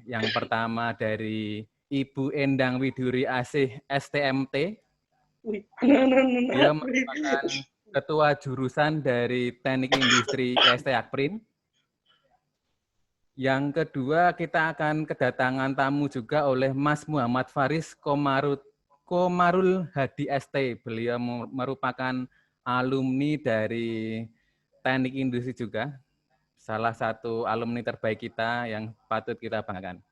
Yang pertama dari Ibu Endang Widuri Asih STMT. Dia merupakan Ketua Jurusan dari Teknik Industri IST Akprin. Yang kedua, kita akan kedatangan tamu juga oleh Mas Muhammad Faris Komarul Hadi ST. Beliau merupakan alumni dari Teknik Industri juga. Salah satu alumni terbaik kita yang patut kita banggakan.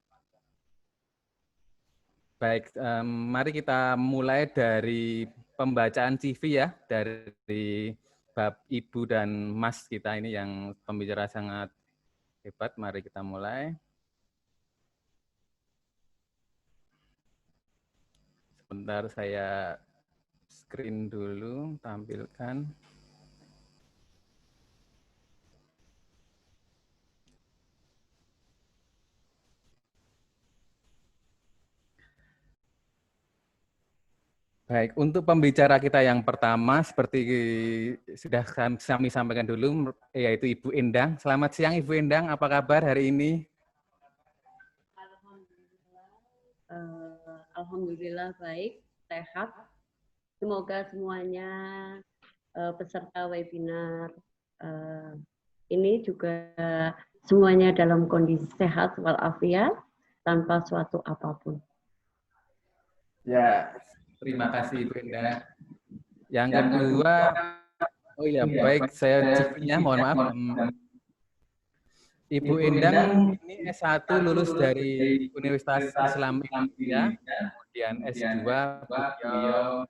Baik, mari kita mulai dari pembacaan CV ya, dari Ibu dan Mas kita ini yang pembicara sangat hebat. Mari kita mulai. Sebentar saya screen dulu, tampilkan. Baik, untuk pembicara kita yang pertama, seperti sudah kami sampaikan dulu, yaitu Ibu Endang. Selamat siang Ibu Endang, apa kabar hari ini? Alhamdulillah baik, sehat. Semoga semuanya peserta webinar ini juga semuanya dalam kondisi sehat walafiat tanpa suatu apapun. Ya, terima kasih Ibu Endang. Yang kedua, oh ya baik, saya CV-nya mohon maaf. Ibu Endang ini S1 lulus dari Universitas Islam Indonesia, kemudian S2 beliau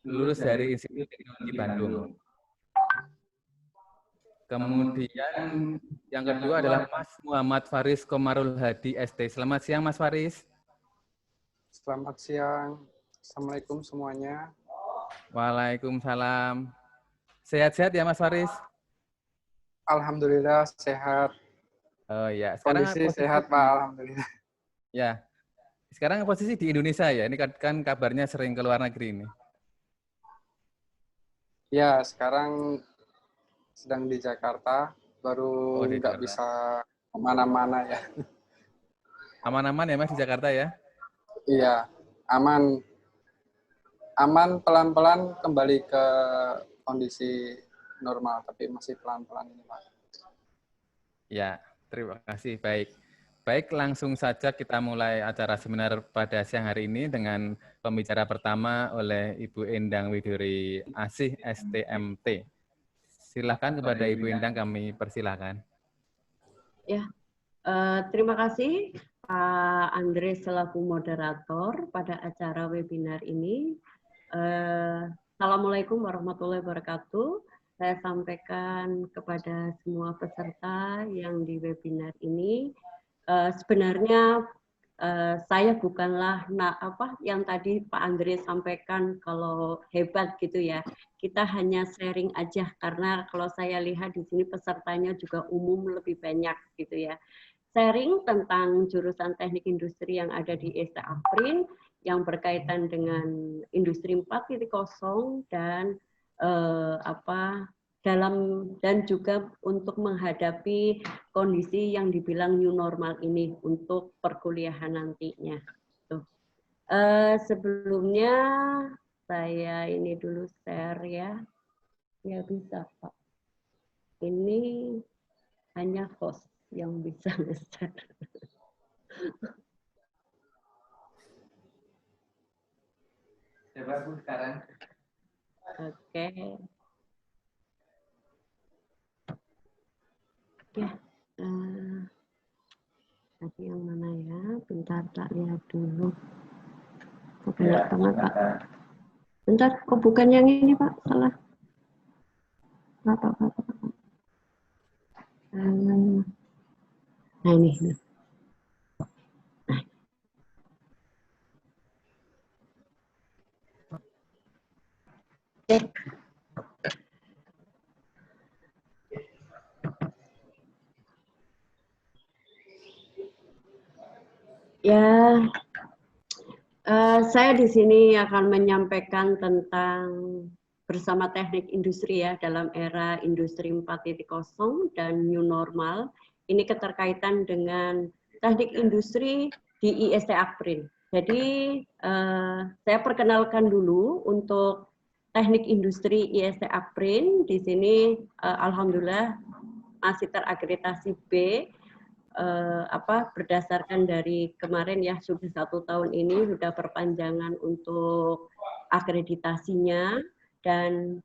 lulus dari Institut Teknologi Bandung. Kemudian yang kedua adalah Mas Muhammad Faris Komarul Hadi ST. Selamat siang Mas Faris. Selamat siang. Assalamualaikum semuanya. Waalaikumsalam. Sehat-sehat ya Mas Faris? Alhamdulillah sehat. Oh ya, sekarang kondisi sehat Pak, alhamdulillah. Ya, sekarang posisi di Indonesia ya. Ini kan kabarnya sering ke luar negeri ini. Ya, sekarang sedang di Jakarta, baru nggak bisa kemana-mana ya. Aman-aman ya Mas di Jakarta ya? Iya, aman. Aman pelan-pelan kembali ke kondisi normal, tapi masih pelan-pelan ini Pak. Ya, terima kasih. Baik. Baik, langsung saja kita mulai acara seminar pada siang hari ini dengan pembicara pertama oleh Ibu Endang Widuri Asih STMT. Silakan kepada Ibu Endang, kami persilahkan. Ya, terima kasih Pak Andre selaku moderator pada acara webinar ini. Assalamualaikum warahmatullahi wabarakatuh. Saya sampaikan kepada semua peserta yang di webinar ini. Sebenarnya saya bukanlah yang tadi Pak Andre sampaikan kalau hebat gitu ya. Kita hanya sharing aja karena kalau saya lihat di sini pesertanya juga umum lebih banyak gitu ya. Sharing tentang jurusan teknik industri yang ada di IST Akprin yang berkaitan dengan industri 4.0 dan dan juga untuk menghadapi kondisi yang dibilang new normal ini untuk perkuliahan nantinya. Sebelumnya saya ini dulu share ya. Ya bisa Pak. Ini hanya host yang bisa nge-share. Coba Bu sekarang. Oke. Ya, tadi yang mana ya? Bentar tak lihat dulu. Banyak banget Pak. Bentar, kok bukan yang ini Pak? Salah. Apa. Nah ini. Cek. Ya, saya di sini akan menyampaikan tentang bersama teknik industri ya dalam era industri 4.0 dan new normal. Ini keterkaitan dengan teknik industri di IST Akprin. Jadi saya perkenalkan dulu untuk teknik industri IST Akprin. Di sini alhamdulillah masih terakreditasi B. Berdasarkan dari kemarin ya, sudah 1 tahun ini sudah perpanjangan untuk akreditasinya, dan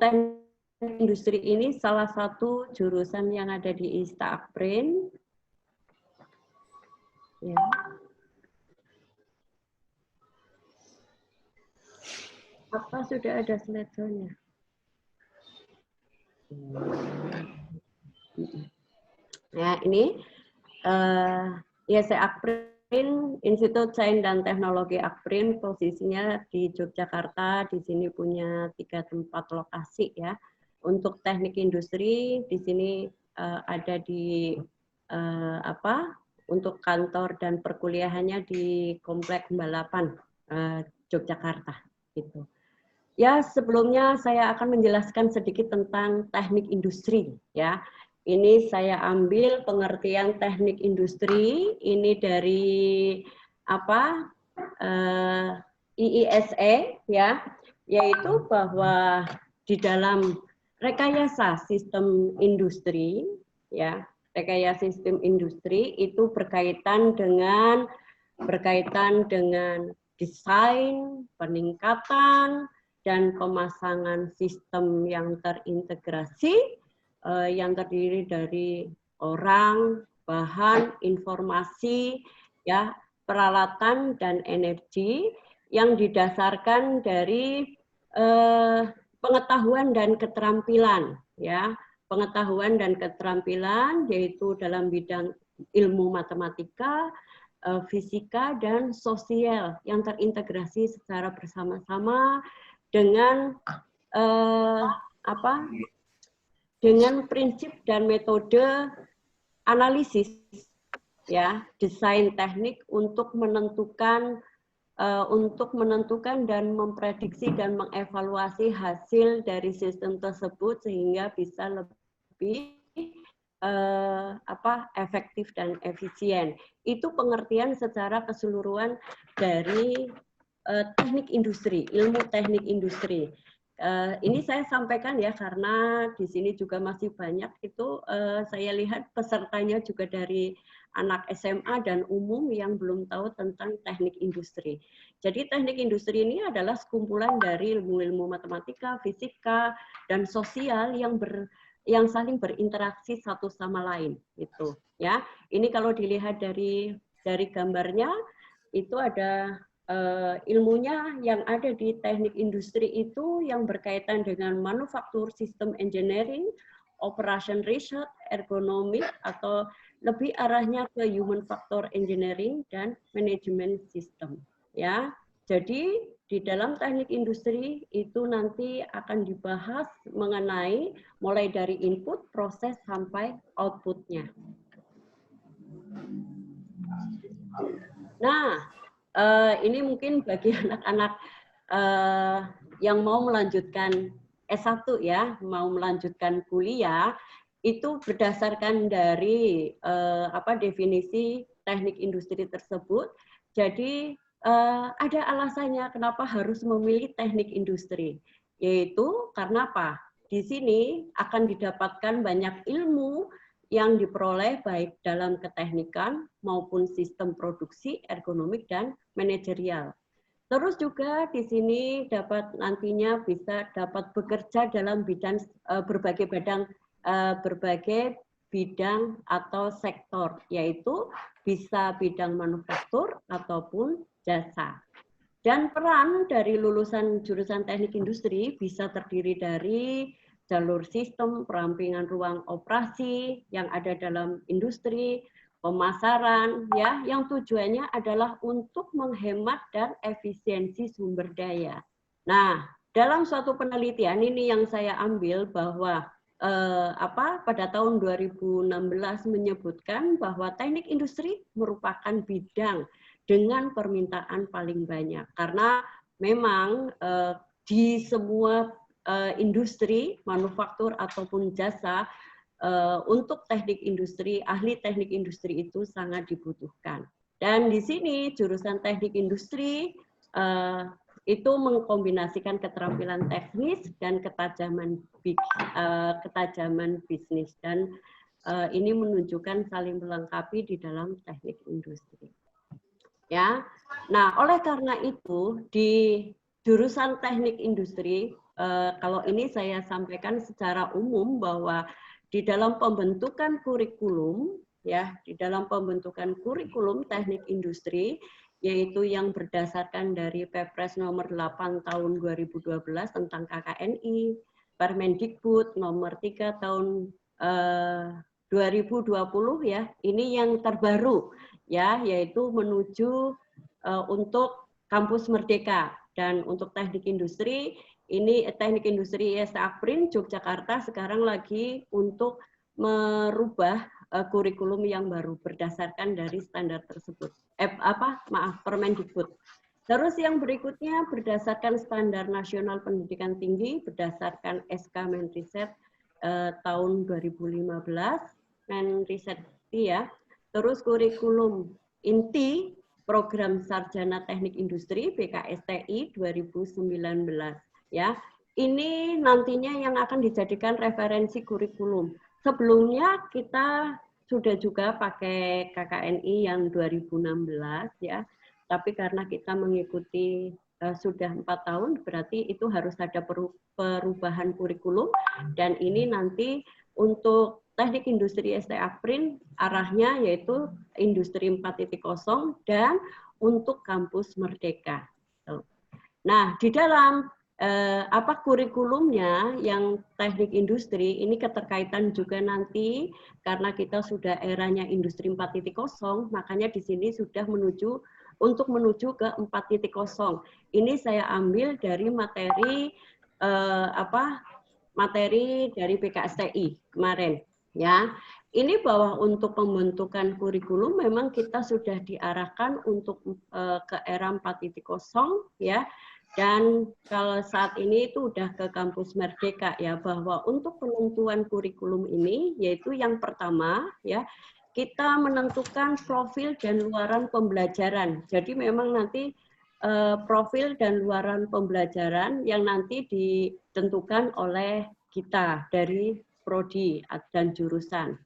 teknik industri ini salah satu jurusan yang ada di IST Akprin. Ya. Apa sudah ada slide-nya? Ya, ini IST Akprin, Institut Sains dan Teknologi Akprin, posisinya di Yogyakarta. Di sini punya 3 tempat lokasi ya. Untuk teknik industri di sini ada di untuk kantor dan perkuliahannya di Komplek Balapan Yogyakarta gitu. Ya, sebelumnya saya akan menjelaskan sedikit tentang teknik industri ya. Ini saya ambil pengertian teknik industri ini dari IISE ya, yaitu bahwa di dalam rekayasa sistem industri ya, rekayasa sistem industri itu berkaitan dengan desain, peningkatan dan pemasangan sistem yang terintegrasi yang terdiri dari orang, bahan, informasi, ya, peralatan dan energi yang didasarkan dari pengetahuan dan keterampilan, ya, pengetahuan dan keterampilan yaitu dalam bidang ilmu matematika, fisika dan sosial yang terintegrasi secara bersama-sama dengan dengan prinsip dan metode analisis ya, desain teknik untuk menentukan dan memprediksi dan mengevaluasi hasil dari sistem tersebut sehingga bisa lebih efektif dan efisien. Itu pengertian secara keseluruhan dari teknik industri, ilmu teknik industri. Ini saya sampaikan ya karena di sini juga masih banyak itu saya lihat pesertanya juga dari anak SMA dan umum yang belum tahu tentang teknik industri. Jadi teknik industri ini adalah sekumpulan dari ilmu-ilmu matematika, fisika, dan sosial yang saling berinteraksi satu sama lain gitu ya. Ini kalau dilihat dari gambarnya itu ada ilmunya yang ada di teknik industri itu yang berkaitan dengan manufaktur, sistem engineering, operation research, ergonomik atau lebih arahnya ke human factor engineering dan manajemen sistem ya. Jadi di dalam teknik industri itu nanti akan dibahas mengenai mulai dari input, proses sampai outputnya. Nah, ini mungkin bagi anak-anak yang mau melanjutkan S1 ya, mau melanjutkan kuliah, itu berdasarkan dari definisi teknik industri tersebut. Jadi ada alasannya kenapa harus memilih teknik industri, yaitu karena apa? Di sini akan didapatkan banyak ilmu yang diperoleh baik dalam keteknikan maupun sistem produksi, ergonomik, dan manajerial. Terus juga di sini nantinya dapat bekerja dalam bidang berbagai bidang atau sektor, yaitu bisa bidang manufaktur ataupun jasa. Dan peran dari lulusan jurusan teknik industri bisa terdiri dari jalur sistem, perampingan ruang operasi yang ada dalam industri, pemasaran, ya, yang tujuannya adalah untuk menghemat dan efisiensi sumber daya. Nah, dalam suatu penelitian ini yang saya ambil bahwa pada tahun 2016 menyebutkan bahwa teknik industri merupakan bidang dengan permintaan paling banyak karena memang di semua industri, manufaktur ataupun jasa, untuk teknik industri, ahli teknik industri itu sangat dibutuhkan. Dan di sini jurusan teknik industri itu mengkombinasikan keterampilan teknis dan ketajaman bisnis, dan ini menunjukkan saling melengkapi di dalam teknik industri. Ya, nah oleh karena itu di jurusan teknik industri, kalau ini saya sampaikan secara umum bahwa di dalam pembentukan kurikulum, ya, di dalam pembentukan kurikulum teknik industri, yaitu yang berdasarkan dari Perpres nomor 8 tahun 2012 tentang KKNI, Permendikbud nomor 3 tahun 2020 ya, ini yang terbaru ya, yaitu menuju untuk kampus Merdeka. Dan untuk teknik industri, ini teknik industri IST Akprin Yogyakarta sekarang lagi untuk merubah kurikulum yang baru berdasarkan dari standar tersebut. Permendikbud. Terus yang berikutnya berdasarkan standar nasional pendidikan tinggi berdasarkan SK Menristek tahun 2015, Menristek ya. Terus kurikulum inti program sarjana teknik industri BKSTI 2019 ya. Ini nantinya yang akan dijadikan referensi kurikulum. Sebelumnya kita sudah juga pakai KKNI yang 2016 ya. Tapi karena kita mengikuti sudah 4 tahun, berarti itu harus ada perubahan kurikulum, dan ini nanti untuk teknik industri ST Akprin arahnya yaitu industri 4.0 dan untuk kampus Merdeka. Nah, di dalam kurikulumnya yang teknik industri ini keterkaitan juga nanti karena kita sudah eranya industri 4.0, makanya di sini sudah menuju ke 4.0. Ini saya ambil dari materi materi dari BKSTI kemarin ya. Ini bahwa untuk pembentukan kurikulum memang kita sudah diarahkan untuk ke era 4.0 ya. Dan kalau saat ini itu udah ke kampus Merdeka ya, bahwa untuk penentuan kurikulum ini yaitu yang pertama ya, kita menentukan profil dan luaran pembelajaran. Jadi memang nanti profil dan luaran pembelajaran yang nanti ditentukan oleh kita dari prodi dan jurusan.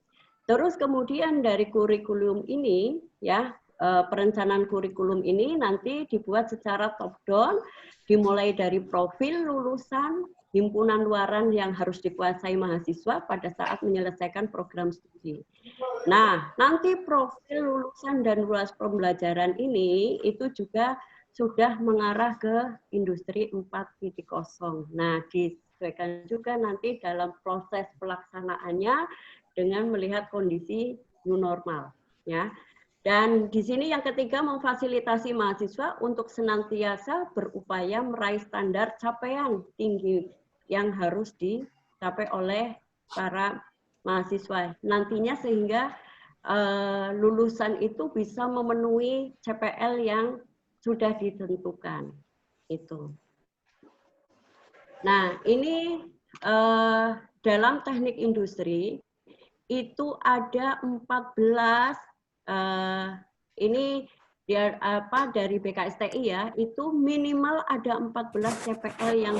Terus kemudian dari kurikulum ini ya, perencanaan kurikulum ini nanti dibuat secara top down, dimulai dari profil lulusan, himpunan luaran yang harus dikuasai mahasiswa pada saat menyelesaikan program studi. Nah, nanti profil lulusan dan luas pembelajaran ini itu juga sudah mengarah ke industri 4.0. Nah, disesuaikan juga nanti dalam proses pelaksanaannya dengan melihat kondisi new normal ya. Dan di sini yang ketiga, memfasilitasi mahasiswa untuk senantiasa berupaya meraih standar capaian tinggi yang harus dicapai oleh para mahasiswa nantinya, sehingga lulusan itu bisa memenuhi CPL yang sudah ditentukan itu. Nah, ini dalam teknik industri itu ada 14 ini dari BKSTI ya, itu minimal ada 14 CPL yang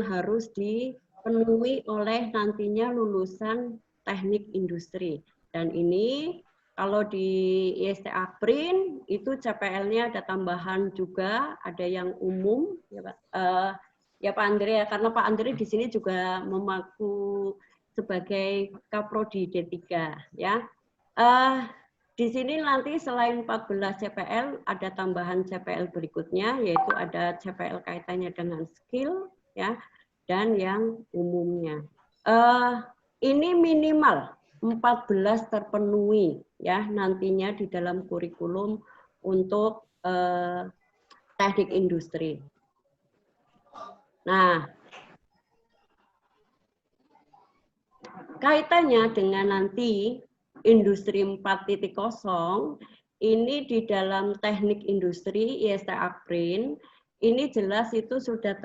harus dipenuhi oleh nantinya lulusan teknik industri. Dan ini kalau di IST Akprin itu CPL-nya ada tambahan juga, ada yang umum ya Pak. Ya Pak Andre ya, karena Pak Andre di sini juga memaku sebagai Kaprodi D3 ya. Di sini nanti selain 14 CPL ada tambahan CPL berikutnya, yaitu ada CPL kaitannya dengan skill ya, dan yang umumnya. Ini minimal 14 terpenuhi ya nantinya di dalam kurikulum untuk teknik industri. Nah, kaitannya dengan nanti industri 4.0 ini di dalam teknik industri IST Akprin ini jelas itu sudah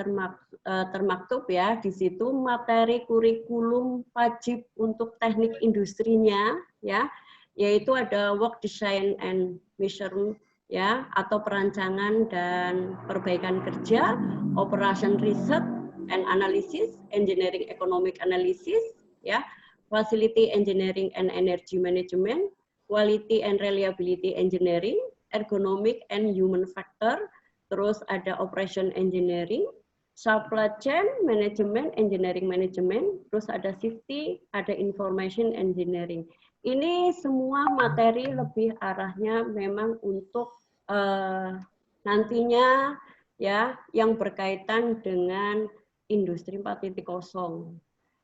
termaktub ya di situ materi kurikulum wajib untuk teknik industrinya ya, yaitu ada work design and measurement ya, atau perancangan dan perbaikan kerja, operation research and analysis, engineering economic analysis ya, facility engineering and energy management, quality and reliability engineering, ergonomic and human factor, terus ada operation engineering, supply chain management, engineering management, terus ada safety, ada information engineering. Ini semua materi lebih arahnya memang untuk nantinya ya yang berkaitan dengan industri 4.0.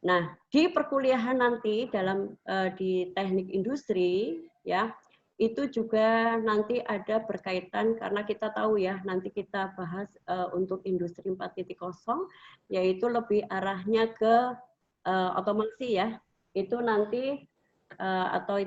Nah, di perkuliahan nanti dalam di teknik industri ya, itu juga nanti ada berkaitan karena kita tahu ya nanti kita bahas untuk industri 4.0 yaitu lebih arahnya ke otomasi ya. Itu nanti atau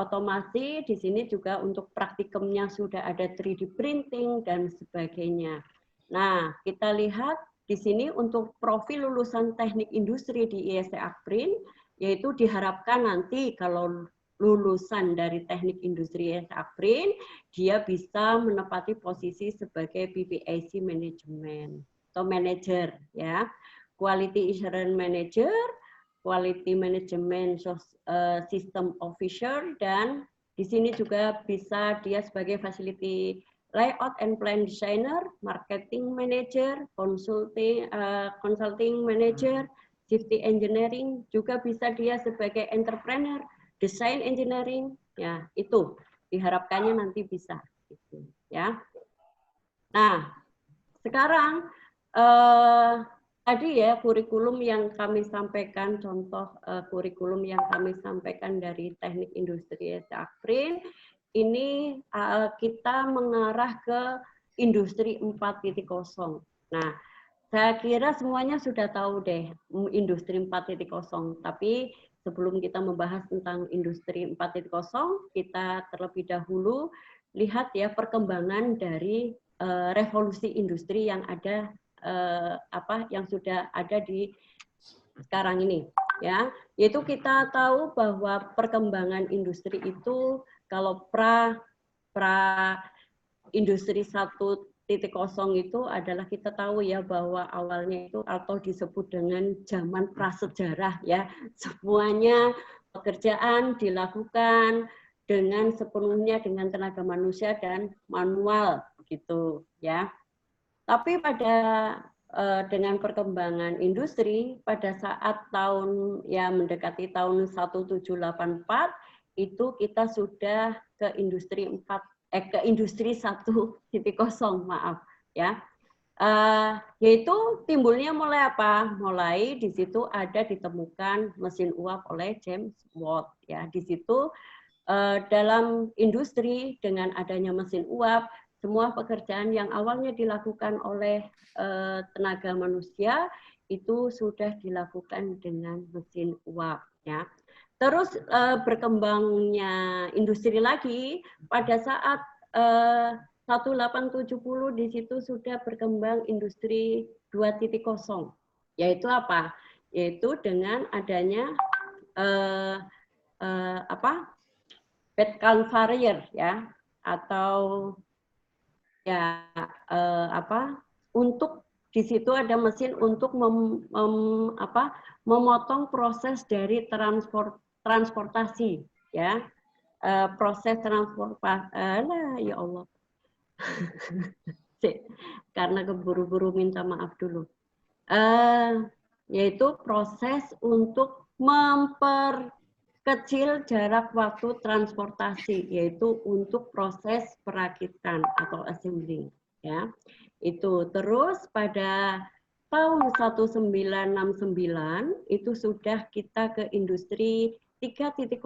otomasi di sini juga untuk praktikumnya sudah ada 3D printing dan sebagainya. Nah, kita lihat di sini untuk profil lulusan teknik industri di ISC Akprin yaitu diharapkan nanti kalau lulusan dari teknik industri ISC Akprin, dia bisa menepati posisi sebagai PPAC Management atau Manager ya, Quality Assurance Manager, Quality Management System Officer, dan di sini juga bisa dia sebagai Facility Layout and Plan Designer, Marketing Manager, Consulting Manager, Safety Engineering, juga bisa dia sebagai Entrepreneur, Design Engineering, ya itu diharapkannya nanti bisa, gitu, ya. Nah, sekarang tadi ya kurikulum yang kami sampaikan, contoh kurikulum yang kami sampaikan dari Teknik Industri ISC Akprin, ini kita mengarah ke Industri 4.0. Nah, saya kira semuanya sudah tahu deh Industri 4.0, tapi sebelum kita membahas tentang Industri 4.0, kita terlebih dahulu lihat ya perkembangan dari revolusi industri yang ada yang sudah ada di sekarang ini ya. Yaitu kita tahu bahwa perkembangan industri itu kalau pra industri 1.0 itu adalah kita tahu ya bahwa awalnya itu atau disebut dengan zaman prasejarah ya, semuanya pekerjaan dilakukan dengan sepenuhnya dengan tenaga manusia dan manual gitu ya. Tapi pada dengan perkembangan industri pada saat tahun ya mendekati tahun 1784 itu kita sudah ke industri 1.0, maaf ya. Yaitu timbulnya mulai apa? Mulai di situ ada ditemukan mesin uap oleh James Watt ya. Di situ dalam industri dengan adanya mesin uap, semua pekerjaan yang awalnya dilakukan oleh tenaga manusia itu sudah dilakukan dengan mesin uap ya. Terus berkembangnya industri lagi pada saat 1870 di situ sudah berkembang industri 2.0. Yaitu apa? Yaitu dengan adanya bed conveyor ya, atau ya untuk di situ ada mesin untuk memotong proses dari transportasi ya, proses transportasi ya Allah karena keburu-buru minta maaf dulu, yaitu proses untuk memperkecil jarak waktu transportasi, yaitu untuk proses perakitan atau assembling ya. Itu terus pada tahun 1969 itu sudah kita ke industri 3.0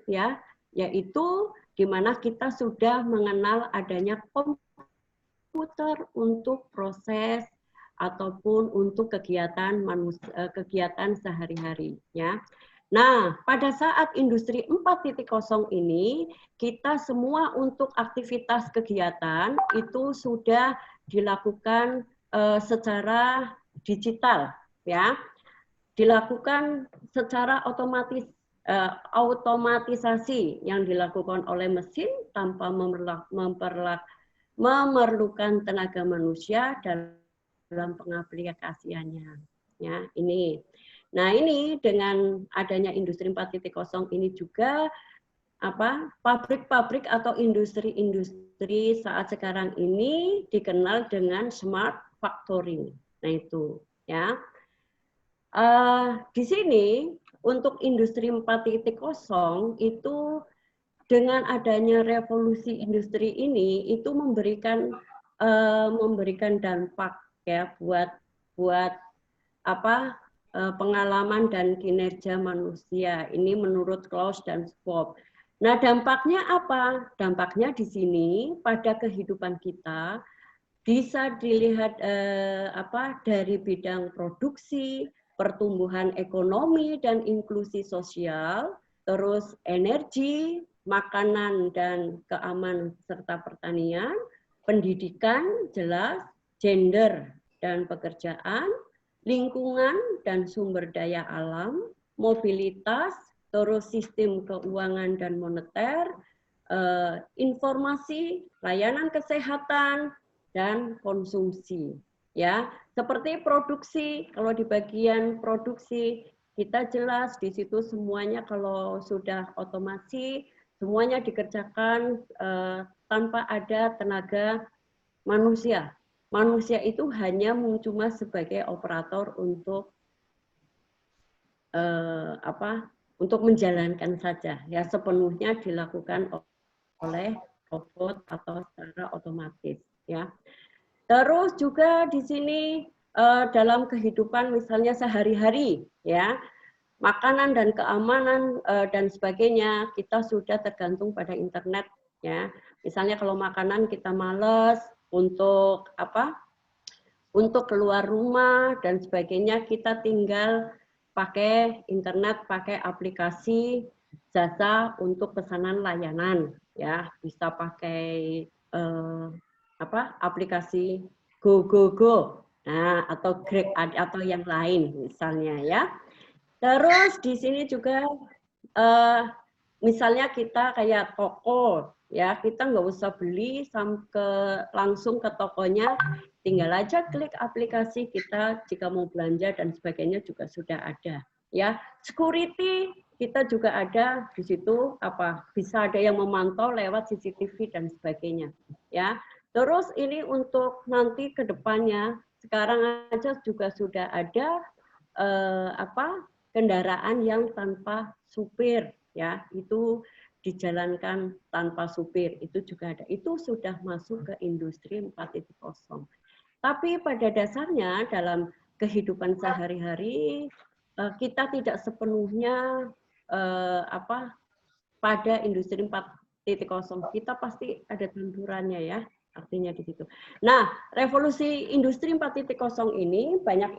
ya, yaitu di mana kita sudah mengenal adanya komputer untuk proses ataupun untuk kegiatan sehari-hari ya. Nah, pada saat industri 4.0 ini kita semua untuk aktivitas kegiatan itu sudah dilakukan secara digital, ya, dilakukan secara otomatisasi yang dilakukan oleh mesin tanpa memerlukan tenaga manusia dalam pengaplikasiannya. Ya, ini. Nah, ini dengan adanya industri 4.0 ini juga pabrik-pabrik atau industri-industri saat sekarang ini dikenal dengan smart factory. Nah, itu ya. Di sini untuk industri 4.0 itu dengan adanya revolusi industri ini itu memberikan dampak ya buat pengalaman dan kinerja manusia. Ini menurut Klaus dan Schwab. Nah, dampaknya apa? Dampaknya di sini pada kehidupan kita bisa dilihat dari bidang produksi, pertumbuhan ekonomi dan inklusi sosial, terus energi, makanan dan keamanan serta pertanian, pendidikan jelas, gender dan pekerjaan, lingkungan dan sumber daya alam, mobilitas, terus sistem keuangan dan moneter, informasi, layanan kesehatan, dan konsumsi. Ya, seperti produksi, kalau di bagian produksi kita jelas di situ semuanya kalau sudah otomasi, semuanya dikerjakan tanpa ada tenaga manusia. Manusia itu hanya cuma sebagai operator untuk untuk menjalankan saja, ya sepenuhnya dilakukan oleh robot atau secara otomatis, ya. Terus juga di sini dalam kehidupan misalnya sehari-hari, ya, makanan dan keamanan dan sebagainya kita sudah tergantung pada internet, ya. Misalnya kalau makanan kita malas untuk untuk keluar rumah dan sebagainya, kita tinggal pakai internet, pakai aplikasi jasa untuk pesanan layanan, ya, bisa pakai aplikasi Go, nah atau Grab atau yang lain misalnya, ya. Terus di sini juga misalnya kita kayak toko, ya, kita nggak usah beli langsung ke tokonya, tinggal aja klik aplikasi kita jika mau belanja dan sebagainya juga sudah ada, ya. Security kita juga ada di situ, bisa ada yang memantau lewat CCTV dan sebagainya, ya. Terus ini untuk nanti ke depannya, sekarang aja juga sudah ada kendaraan yang tanpa supir, ya, itu dijalankan tanpa supir, itu juga ada. Itu sudah masuk ke industri 4.0. Tapi pada dasarnya dalam kehidupan sehari-hari kita tidak sepenuhnya pada industri 4.0. Kita pasti ada campurannya, ya, artinya di situ. Nah, revolusi industri 4.0 ini banyak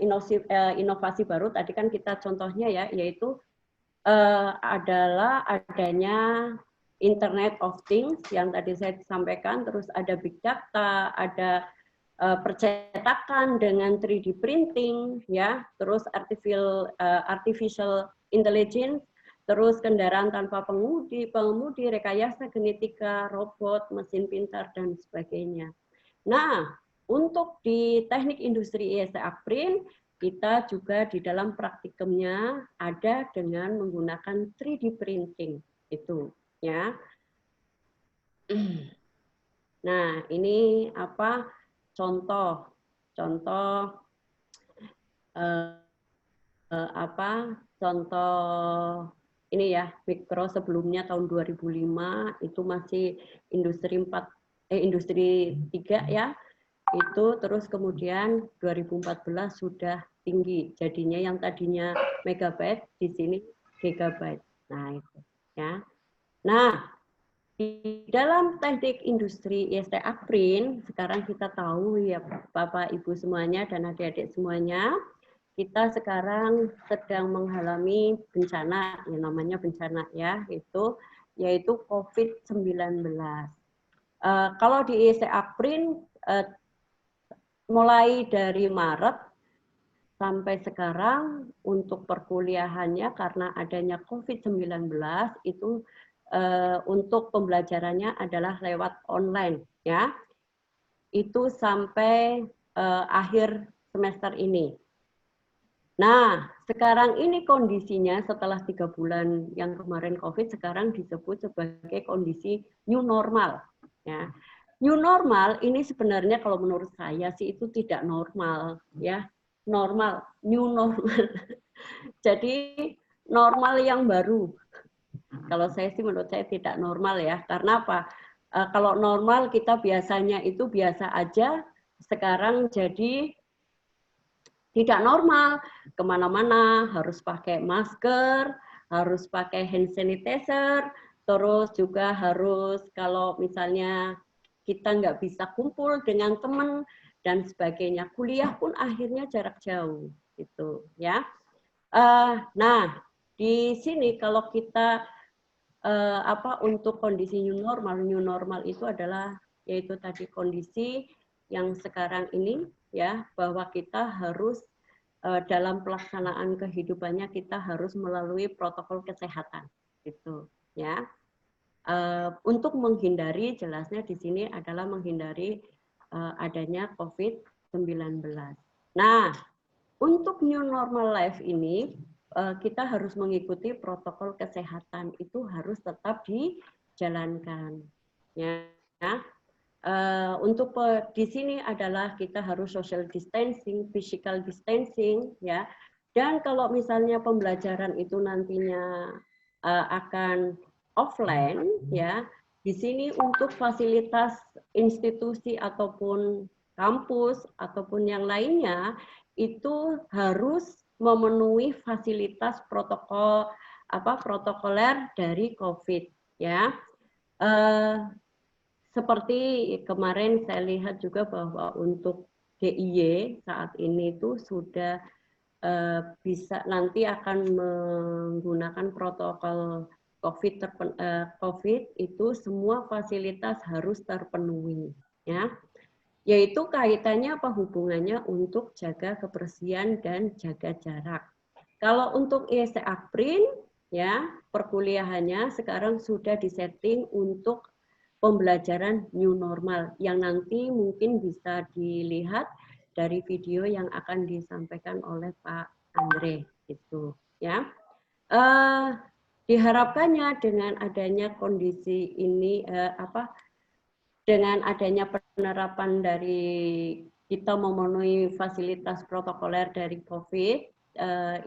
inovasi baru. Tadi kan kita contohnya, ya, yaitu adalah adanya Internet of Things yang tadi saya sampaikan, terus ada big data, ada percetakan dengan 3D printing, ya, terus artificial intelligence, terus kendaraan tanpa pengemudi, rekayasa genetika, robot, mesin pintar dan sebagainya. Nah, untuk di teknik industri IST Aprin, kita juga di dalam praktikumnya ada dengan menggunakan 3D printing itu, ya. Nah, ini contoh ini, ya, mikro sebelumnya tahun 2005 itu masih industri 3, ya. Itu terus kemudian 2014 sudah tinggi, jadinya yang tadinya megabyte di sini gigabyte. Nah, itu, ya. Nah, di dalam teknik industri IST Aprin sekarang kita tahu, ya, Bapak Ibu semuanya dan adik-adik semuanya, kita sekarang sedang mengalami bencana, yang namanya bencana, ya, yaitu COVID-19. Kalau di IST Aprin mulai dari Maret sampai sekarang untuk perkuliahannya karena adanya COVID-19 itu untuk pembelajarannya adalah lewat online ya. Itu sampai akhir semester ini. Nah, sekarang ini kondisinya setelah 3 bulan yang kemarin COVID, sekarang disebut sebagai kondisi new normal. Ya. New normal ini sebenarnya kalau menurut saya sih itu tidak normal, ya. Normal, new normal. Jadi normal yang baru. Kalau saya sih menurut saya tidak normal ya. Karena apa? Kalau normal kita biasanya itu biasa aja, sekarang jadi tidak normal, kemana-mana harus pakai masker, harus pakai hand sanitizer, terus juga harus kalau misalnya kita nggak bisa kumpul dengan teman dan sebagainya, kuliah pun akhirnya jarak jauh, gitu ya. Nah, di sini kalau kita untuk kondisi new normal itu adalah yaitu tadi kondisi yang sekarang ini ya, bahwa kita harus dalam pelaksanaan kehidupannya kita harus melalui protokol kesehatan gitu ya. Untuk menghindari, jelasnya di sini adalah menghindari adanya COVID-19. Nah, untuk new normal life ini kita harus mengikuti protokol kesehatan, itu harus tetap dijalankan ya. Untuk di sini adalah kita harus social distancing, physical distancing ya. Dan kalau misalnya pembelajaran itu nantinya akan offline ya, di sini untuk fasilitas institusi ataupun kampus ataupun yang lainnya itu harus memenuhi fasilitas protokoler dari COVID ya. Seperti kemarin saya lihat juga bahwa untuk DIY saat ini itu sudah bisa nanti akan menggunakan protokol COVID itu semua fasilitas harus terpenuhi ya. Yaitu kaitannya apa hubungannya untuk jaga kebersihan dan jaga jarak. Kalau untuk IEC Akprin ya perkuliahannya sekarang sudah disetting untuk pembelajaran new normal yang nanti mungkin bisa dilihat dari video yang akan disampaikan oleh Pak Andre itu ya. Diharapkannya dengan adanya kondisi ini dengan adanya penerapan dari kita memenuhi fasilitas protokoler dari COVID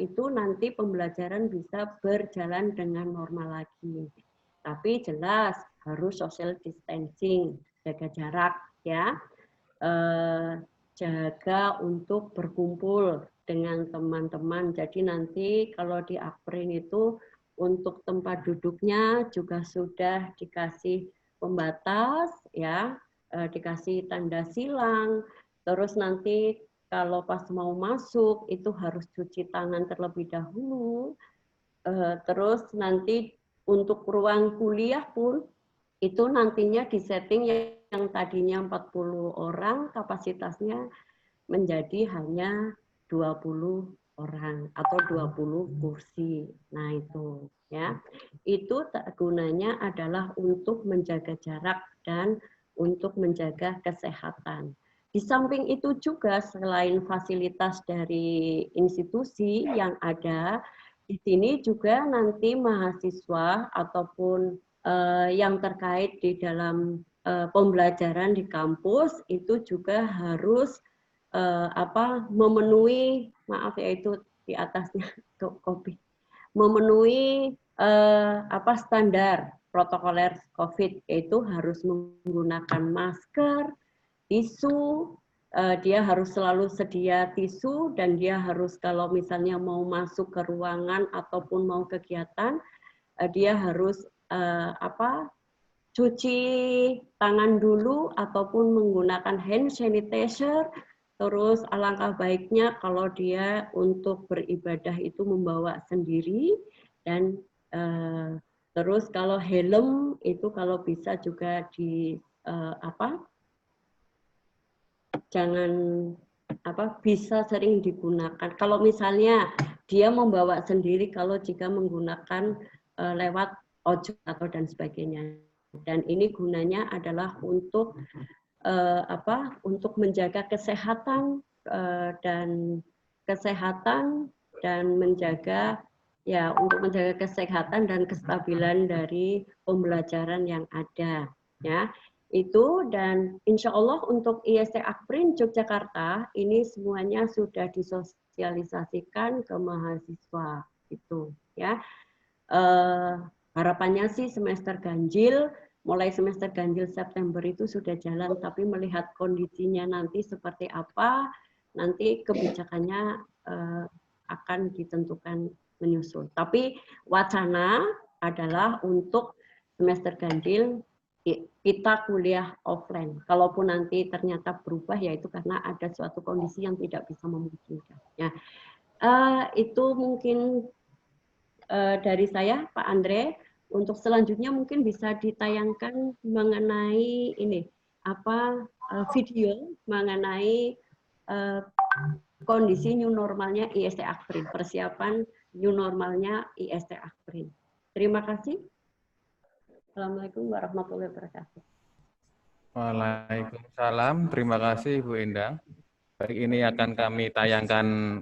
itu nanti pembelajaran bisa berjalan dengan normal lagi. Tapi jelas harus social distancing, jaga jarak ya, jaga untuk berkumpul dengan teman-teman. Jadi nanti kalau di Akprin itu untuk tempat duduknya juga sudah dikasih pembatas ya, dikasih tanda silang. Terus nanti kalau pas mau masuk itu harus cuci tangan terlebih dahulu. Terus nanti untuk ruang kuliah pun itu nantinya disetting yang tadinya 40 orang kapasitasnya menjadi hanya 20 orang atau 20 kursi. Nah itu ya. Itu gunanya adalah untuk menjaga jarak dan untuk menjaga kesehatan. Di samping itu juga selain fasilitas dari institusi yang ada, di sini juga nanti mahasiswa ataupun yang terkait di dalam pembelajaran di kampus itu juga harus memenuhi, maaf ya itu di atasnya COVID, memenuhi standar protokoler COVID, yaitu harus menggunakan masker, tisu, dia harus selalu sedia tisu dan dia harus kalau misalnya mau masuk ke ruangan ataupun mau kegiatan dia harus cuci tangan dulu ataupun menggunakan hand sanitizer. Terus alangkah baiknya kalau dia untuk beribadah itu membawa sendiri dan terus kalau helm itu kalau bisa juga jangan bisa sering digunakan. Kalau misalnya dia membawa sendiri, kalau jika menggunakan lewat ojol atau dan sebagainya. Dan ini gunanya adalah untuk untuk menjaga kesehatan dan menjaga untuk menjaga kesehatan dan kestabilan dari pembelajaran yang ada, ya. Itu, dan insya Allah untuk IST Akprin Yogyakarta ini semuanya sudah disosialisasikan ke mahasiswa itu, ya. Harapannya sih semester ganjil, mulai semester ganjil September itu sudah jalan, tapi melihat kondisinya nanti seperti apa, nanti kebijakannya akan ditentukan menyusul. Tapi wacana adalah untuk semester ganjil kita kuliah offline. Kalaupun nanti ternyata berubah, yaitu karena ada suatu kondisi yang tidak bisa memungkinkan. Ya, itu mungkin dari saya, Pak Andre. Untuk selanjutnya mungkin bisa ditayangkan mengenai ini video mengenai kondisi new normalnya IST Akprin, persiapan new normalnya IST Akprin. Terima kasih. Assalamualaikum warahmatullahi wabarakatuh. Waalaikumsalam. Terima kasih Bu Endang. Baik, ini akan kami tayangkan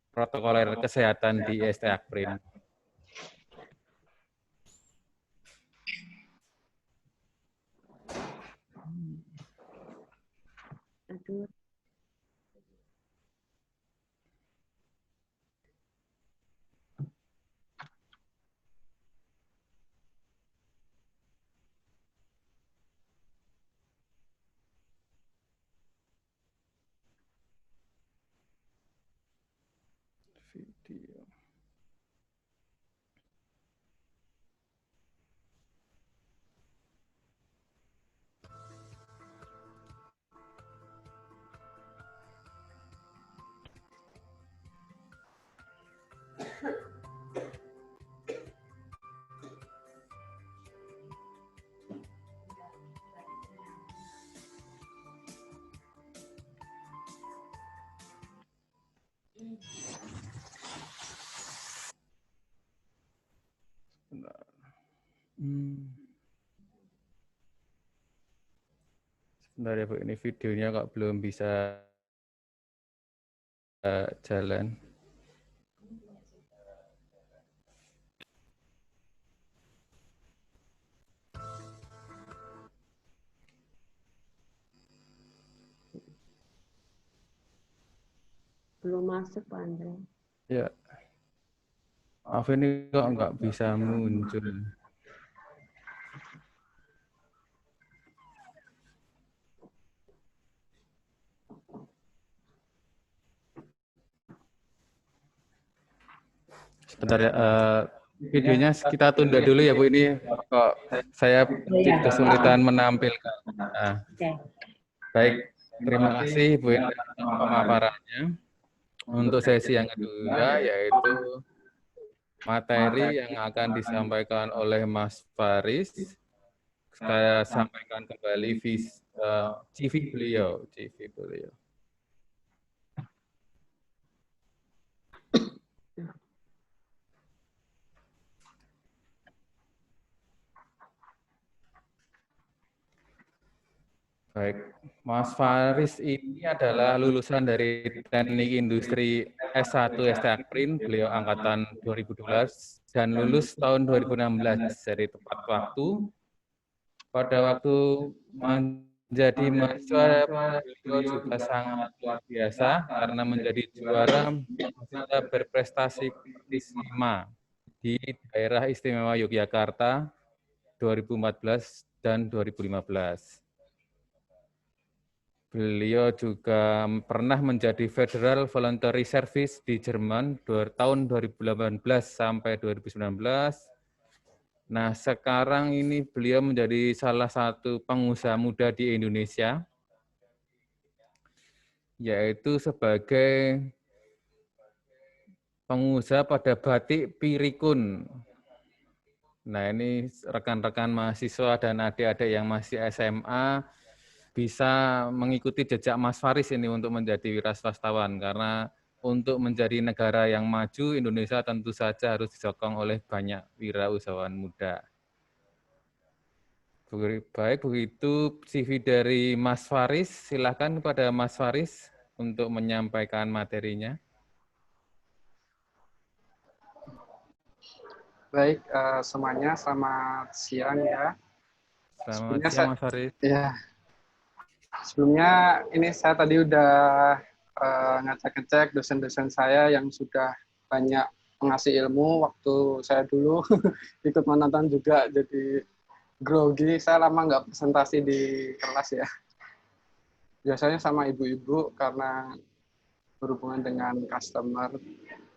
protokoler kesehatan di IST Akprin. Aduh. Video. Sebentar ya Bu, ini videonya kok belum bisa jalan. Belum masuk, Pak Andre. Ya. Maaf, ini kok nggak bisa muncul. Sebentar ya, videonya kita tunda dulu ya Bu, ini kok saya kesulitan menampilkan. Nah, baik, terima kasih Bu Indah pemaparannya. Untuk sesi yang kedua, yaitu materi yang akan disampaikan oleh Mas Faris. Saya sampaikan kembali CV beliau. Baik, Mas Faris ini adalah lulusan dari Teknik Industri S1 ST Akprin, beliau angkatan 2012 dan lulus tahun 2016 dari tepat waktu. Pada waktu menjadi mahasiswa, beliau juga sangat luar biasa karena menjadi juara mahasiswa berprestasi di SIMA di Daerah Istimewa Yogyakarta 2014 dan 2015. Beliau juga pernah menjadi Federal Voluntary Service di Jerman tahun 2018 sampai 2019. Nah, sekarang ini beliau menjadi salah satu pengusaha muda di Indonesia, yaitu sebagai pengusaha pada batik pirikun. Nah, ini rekan-rekan mahasiswa dan adik-adik yang masih SMA, bisa mengikuti jejak Mas Faris ini untuk menjadi wira swastawan, karena untuk menjadi negara yang maju, Indonesia tentu saja harus disokong oleh banyak wirausahawan muda. Baik, begitu CV dari Mas Faris. Silakan kepada Mas Faris untuk menyampaikan materinya. Baik, semuanya selamat siang ya. Selamat siang, Mas Faris. Ya, sebelumnya ini saya tadi udah ngecek-ngecek dosen-dosen saya yang sudah banyak mengasih ilmu waktu saya dulu ikut menonton juga, jadi grogi. Saya lama nggak presentasi di kelas ya. Biasanya sama ibu-ibu karena berhubungan dengan customer,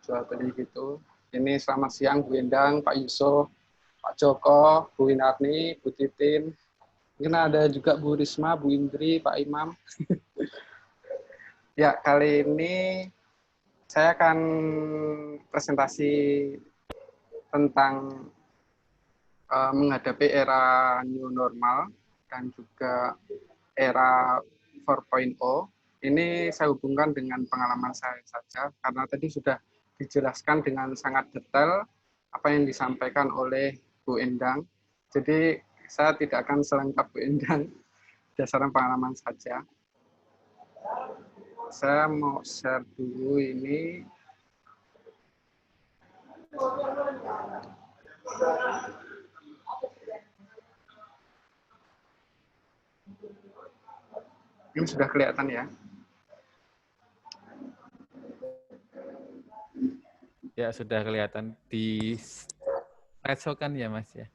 jual beli gitu. Ini selamat siang Bu Endang, Pak Yusuf, Pak Joko, Bu Winarni, Bu Titin. Mungkin ada juga Bu Risma, Bu Indri, Pak Imam. Ya, kali ini saya akan presentasi tentang menghadapi era new normal dan juga era 4.0. Ini saya hubungkan dengan pengalaman saya saja, karena tadi sudah dijelaskan dengan sangat detail apa yang disampaikan oleh Bu Endang. Jadi saya tidak akan selengkap Bu Endang, berdasarkan pengalaman saja. Saya mau share dulu ini. Ini sudah kelihatan ya? Ya, sudah kelihatan di slideshow kan ya, Mas ya?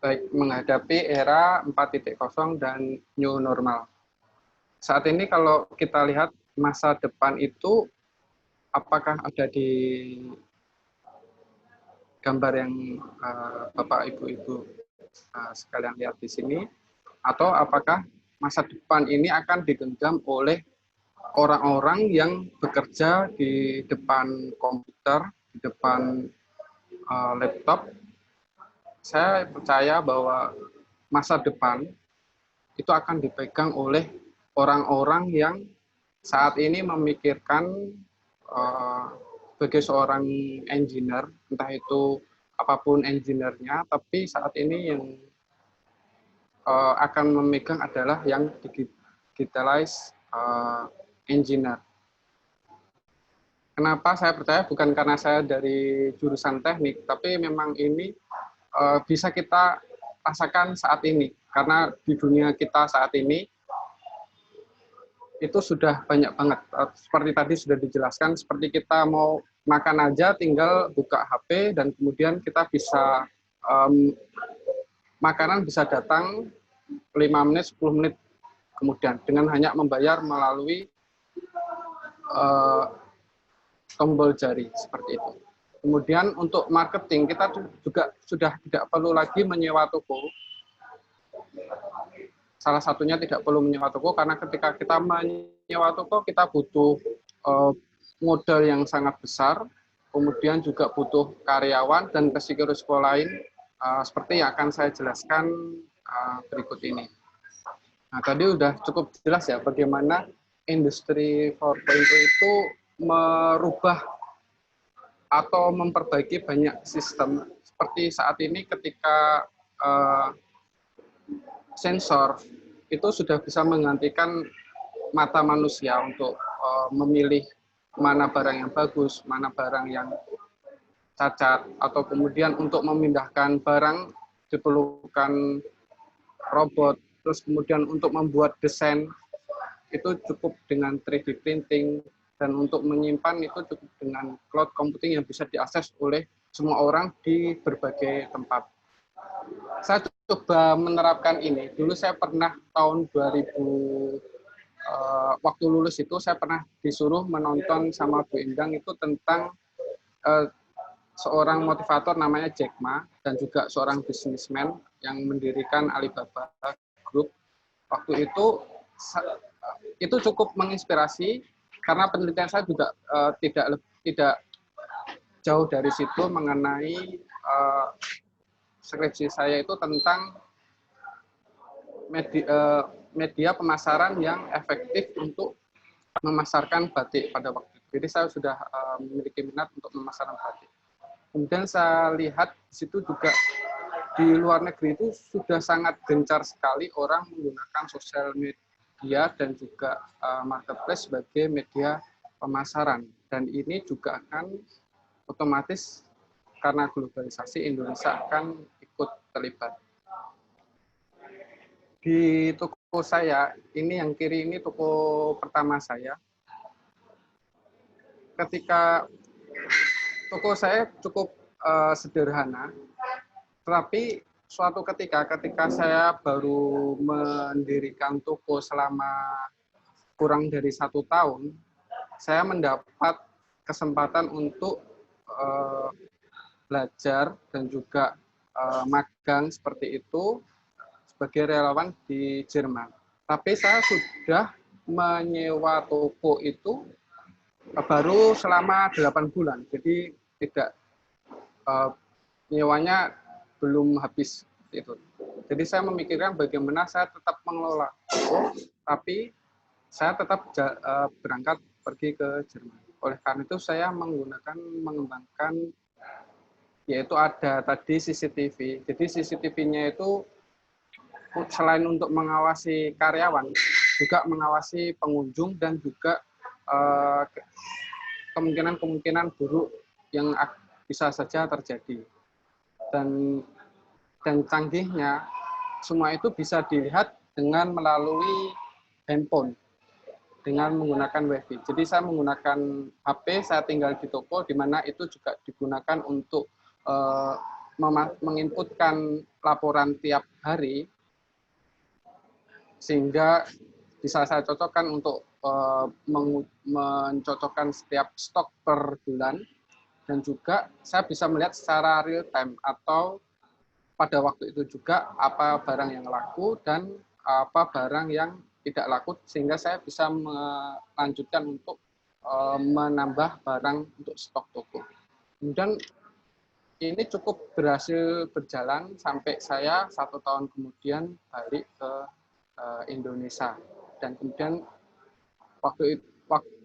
Baik, menghadapi era 4.0 dan new normal. Saat ini kalau kita lihat masa depan itu, apakah ada di gambar yang Bapak Ibu sekalian lihat di sini, atau apakah masa depan ini akan digenggam oleh orang-orang yang bekerja di depan komputer, di depan laptop. Saya percaya bahwa masa depan itu akan dipegang oleh orang-orang yang saat ini memikirkan sebagai seorang engineer, entah itu apapun engineer-nya, tapi saat ini yang akan memegang adalah yang digitalized engineer. Kenapa saya percaya? Bukan karena saya dari jurusan teknik, tapi memang ini bisa kita rasakan saat ini. Karena di dunia kita saat ini, itu sudah banyak banget. Seperti tadi sudah dijelaskan, seperti kita mau makan aja, tinggal buka HP, dan kemudian kita bisa, makanan bisa datang 5 menit, 10 menit kemudian, dengan hanya membayar melalui tombol jari, seperti itu. Kemudian untuk marketing, kita juga sudah tidak perlu lagi menyewa toko. Salah satunya tidak perlu menyewa toko, karena ketika kita menyewa toko, kita butuh modal yang sangat besar, kemudian juga butuh karyawan dan resiko-resiko lain, seperti yang akan saya jelaskan berikut ini. Nah, tadi sudah cukup jelas ya bagaimana industri 4.0 itu merubah atau memperbaiki banyak sistem. Seperti saat ini ketika sensor itu sudah bisa menggantikan mata manusia untuk memilih mana barang yang bagus, mana barang yang cacat, atau kemudian untuk memindahkan barang diperlukan robot. Terus kemudian untuk membuat desain itu cukup dengan 3D printing, dan untuk menyimpan itu cukup dengan cloud computing yang bisa diakses oleh semua orang di berbagai tempat. Saya coba menerapkan ini. Dulu saya pernah tahun 2000, waktu lulus itu saya pernah disuruh menonton sama Bu Endang itu tentang seorang motivator namanya Jack Ma, dan juga seorang bisnismen yang mendirikan Alibaba Group. Waktu itu cukup menginspirasi, karena penelitian saya juga tidak jauh dari situ mengenai skripsi saya itu tentang media pemasaran yang efektif untuk memasarkan batik pada waktu itu. Jadi saya sudah memiliki minat untuk memasarkan batik. Kemudian saya lihat di situ juga di luar negeri itu sudah sangat gencar sekali orang menggunakan sosial media dan juga marketplace sebagai media pemasaran. Dan ini juga akan otomatis karena globalisasi Indonesia akan ikut terlibat. Di toko saya, ini yang kiri ini toko pertama saya. Ketika toko saya cukup sederhana, tetapi suatu ketika saya baru mendirikan toko selama kurang dari 1 tahun, saya mendapat kesempatan untuk belajar dan juga magang seperti itu sebagai relawan di Jerman. Tapi saya sudah menyewa toko itu baru selama 8 bulan, jadi tidak nyewanya belum habis itu. Jadi saya memikirkan bagaimana saya tetap mengelola toko, tapi saya tetap berangkat pergi ke Jerman. Oleh karena itu saya mengembangkan, yaitu ada tadi CCTV. Jadi CCTV-nya itu selain untuk mengawasi karyawan, juga mengawasi pengunjung dan juga kemungkinan-kemungkinan buruk yang bisa saja terjadi. Dan canggihnya, semua itu bisa dilihat dengan melalui handphone, dengan menggunakan wifi. Jadi saya menggunakan HP, saya tinggal di toko, di mana itu juga digunakan untuk menginputkan laporan tiap hari, sehingga bisa saya cocokkan untuk mencocokkan setiap stok per bulan, dan juga saya bisa melihat secara real time atau pada waktu itu juga apa barang yang laku dan apa barang yang tidak laku, sehingga saya bisa melanjutkan untuk menambah barang untuk stok toko. Kemudian ini cukup berhasil berjalan sampai saya 1 tahun kemudian balik ke Indonesia, dan kemudian waktu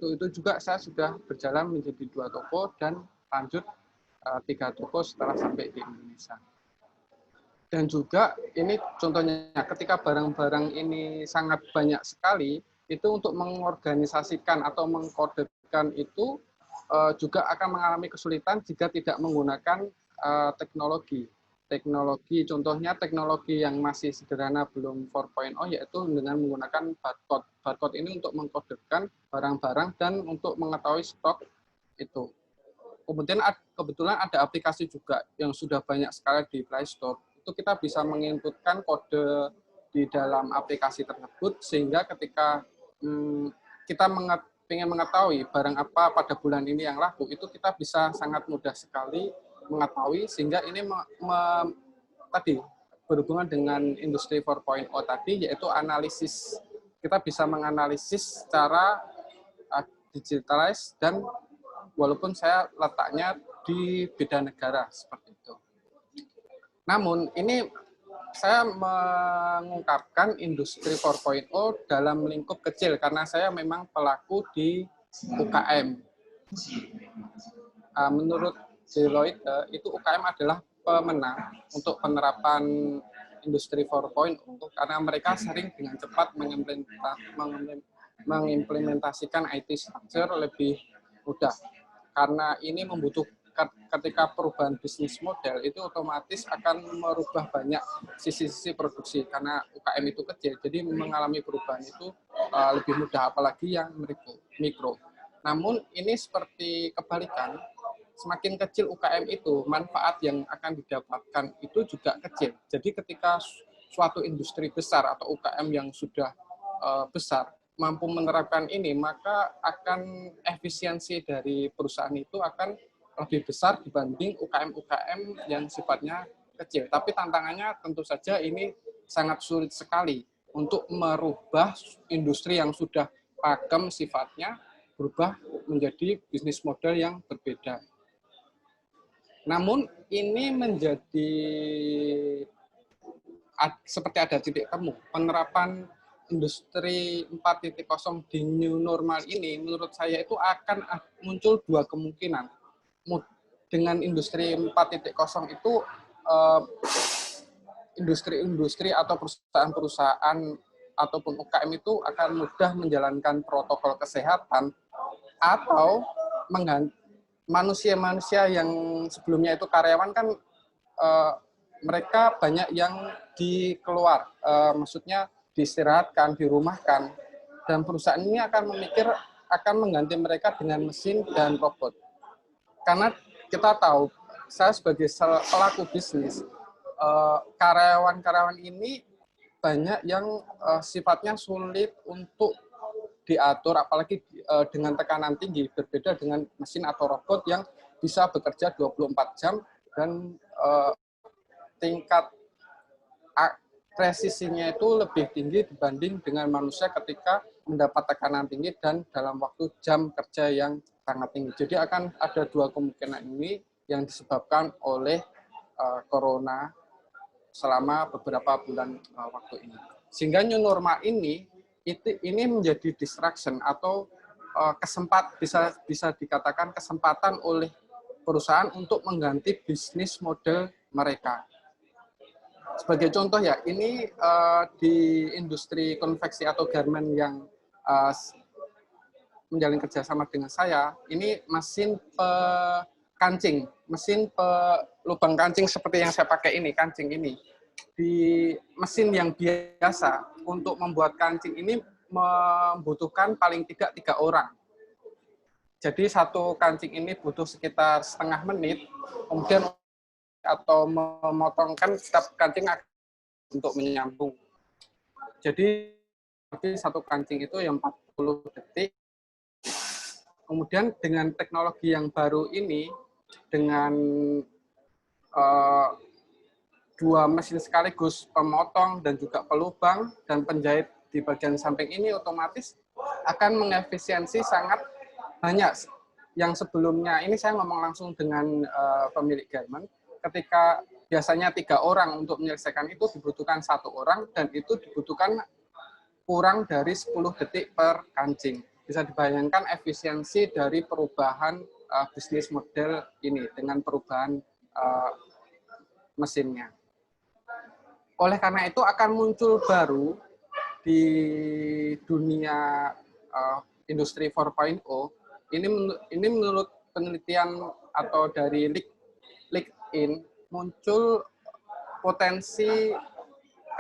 itu juga saya sudah berjalan menjadi 2 toko dan lanjut 3 toko setelah sampai di Indonesia. Dan juga ini contohnya ketika barang-barang ini sangat banyak sekali, itu untuk mengorganisasikan atau mengkodekan itu juga akan mengalami kesulitan jika tidak menggunakan teknologi. Contohnya teknologi yang masih sederhana belum 4.0, yaitu dengan menggunakan barcode. Barcode ini untuk mengkodekan barang-barang dan untuk mengetahui stok itu. Kemudian kebetulan ada aplikasi juga yang sudah banyak sekali di Play Store. Itu kita bisa menginputkan kode di dalam aplikasi tersebut, sehingga ketika kita ingin mengetahui barang apa pada bulan ini yang laku, itu kita bisa sangat mudah sekali mengetahui, sehingga ini tadi berhubungan dengan industri 4.0 tadi, yaitu analisis. Kita bisa menganalisis secara digitalized, dan walaupun saya letaknya di beda negara seperti itu. Namun ini saya mengungkapkan industri 4.0 dalam lingkup kecil karena saya memang pelaku di UKM. Menurut Deloitte, itu UKM adalah pemenang untuk penerapan industri 4.0 karena mereka sering dengan cepat mengimplementasikan IT structure lebih mudah. Karena ini membutuhkan, ketika perubahan bisnis model itu otomatis akan merubah banyak sisi-sisi produksi, karena UKM itu kecil, jadi mengalami perubahan itu lebih mudah, apalagi yang mikro. Namun ini seperti kebalikan, semakin kecil UKM itu, manfaat yang akan didapatkan itu juga kecil. Jadi ketika suatu industri besar atau UKM yang sudah besar mampu menerapkan ini, maka akan efisiensi dari perusahaan itu akan lebih besar dibanding UKM-UKM yang sifatnya kecil. Tapi tantangannya tentu saja ini sangat sulit sekali untuk merubah industri yang sudah pakem sifatnya, berubah menjadi bisnis model yang berbeda. Namun ini menjadi seperti ada titik temu. Penerapan industri 4.0 di new normal ini menurut saya itu akan muncul dua kemungkinan. Dengan industri 4.0 itu industri-industri atau perusahaan-perusahaan ataupun UKM itu akan mudah menjalankan protokol kesehatan, atau manusia-manusia yang sebelumnya itu karyawan kan mereka banyak yang maksudnya diistirahatkan, dirumahkan, dan perusahaan ini akan mengganti mereka dengan mesin dan robot. Karena kita tahu, saya sebagai pelaku bisnis, karyawan-karyawan ini banyak yang sifatnya sulit untuk diatur, apalagi dengan tekanan tinggi, berbeda dengan mesin atau robot yang bisa bekerja 24 jam dan tingkat presisinya itu lebih tinggi dibanding dengan manusia ketika mendapat tekanan tinggi dan dalam waktu jam kerja yang sangat tinggi. Jadi akan ada dua kemungkinan ini yang disebabkan oleh corona selama beberapa bulan waktu ini. Sehingga new normal ini menjadi distraction atau bisa dikatakan kesempatan oleh perusahaan untuk mengganti bisnis model mereka. Sebagai contoh ya, ini di industri konveksi atau garment yang menjalin kerjasama dengan saya, ini mesin kancing, lubang kancing seperti yang saya pakai ini, kancing ini. Di mesin yang biasa untuk membuat kancing ini membutuhkan paling tidak 3 orang. Jadi satu kancing ini butuh sekitar setengah menit, kemudian atau memotongkan setiap kancing untuk menyambung. Jadi satu kancing itu yang 40 detik. Kemudian dengan teknologi yang baru ini, dengan 2 mesin sekaligus, pemotong dan juga pelubang dan penjahit di bagian samping ini otomatis akan mengefisiensi sangat banyak. Yang sebelumnya ini saya ngomong langsung dengan pemilik garment, ketika biasanya 3 orang untuk menyelesaikan itu dibutuhkan 1 orang, dan itu dibutuhkan kurang dari 10 detik per kancing. Bisa dibayangkan efisiensi dari perubahan bisnis model ini dengan perubahan mesinnya. Oleh karena itu akan muncul baru di dunia industri 4.0. Ini menurut penelitian atau dari LinkedIn muncul potensi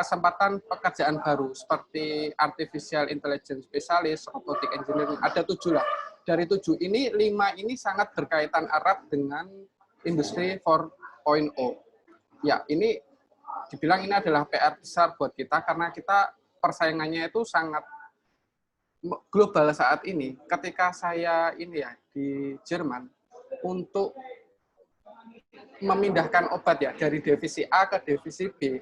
kesempatan pekerjaan baru seperti artificial intelligence specialist, robotic engineering, ada 7 lah. Dari 7 ini, 5 ini sangat berkaitan erat dengan industri 4.0. Ya, ini dibilang ini adalah PR besar buat kita karena kita persaingannya itu sangat global saat ini. Ketika saya di Jerman untuk memindahkan obat ya dari divisi A ke divisi B,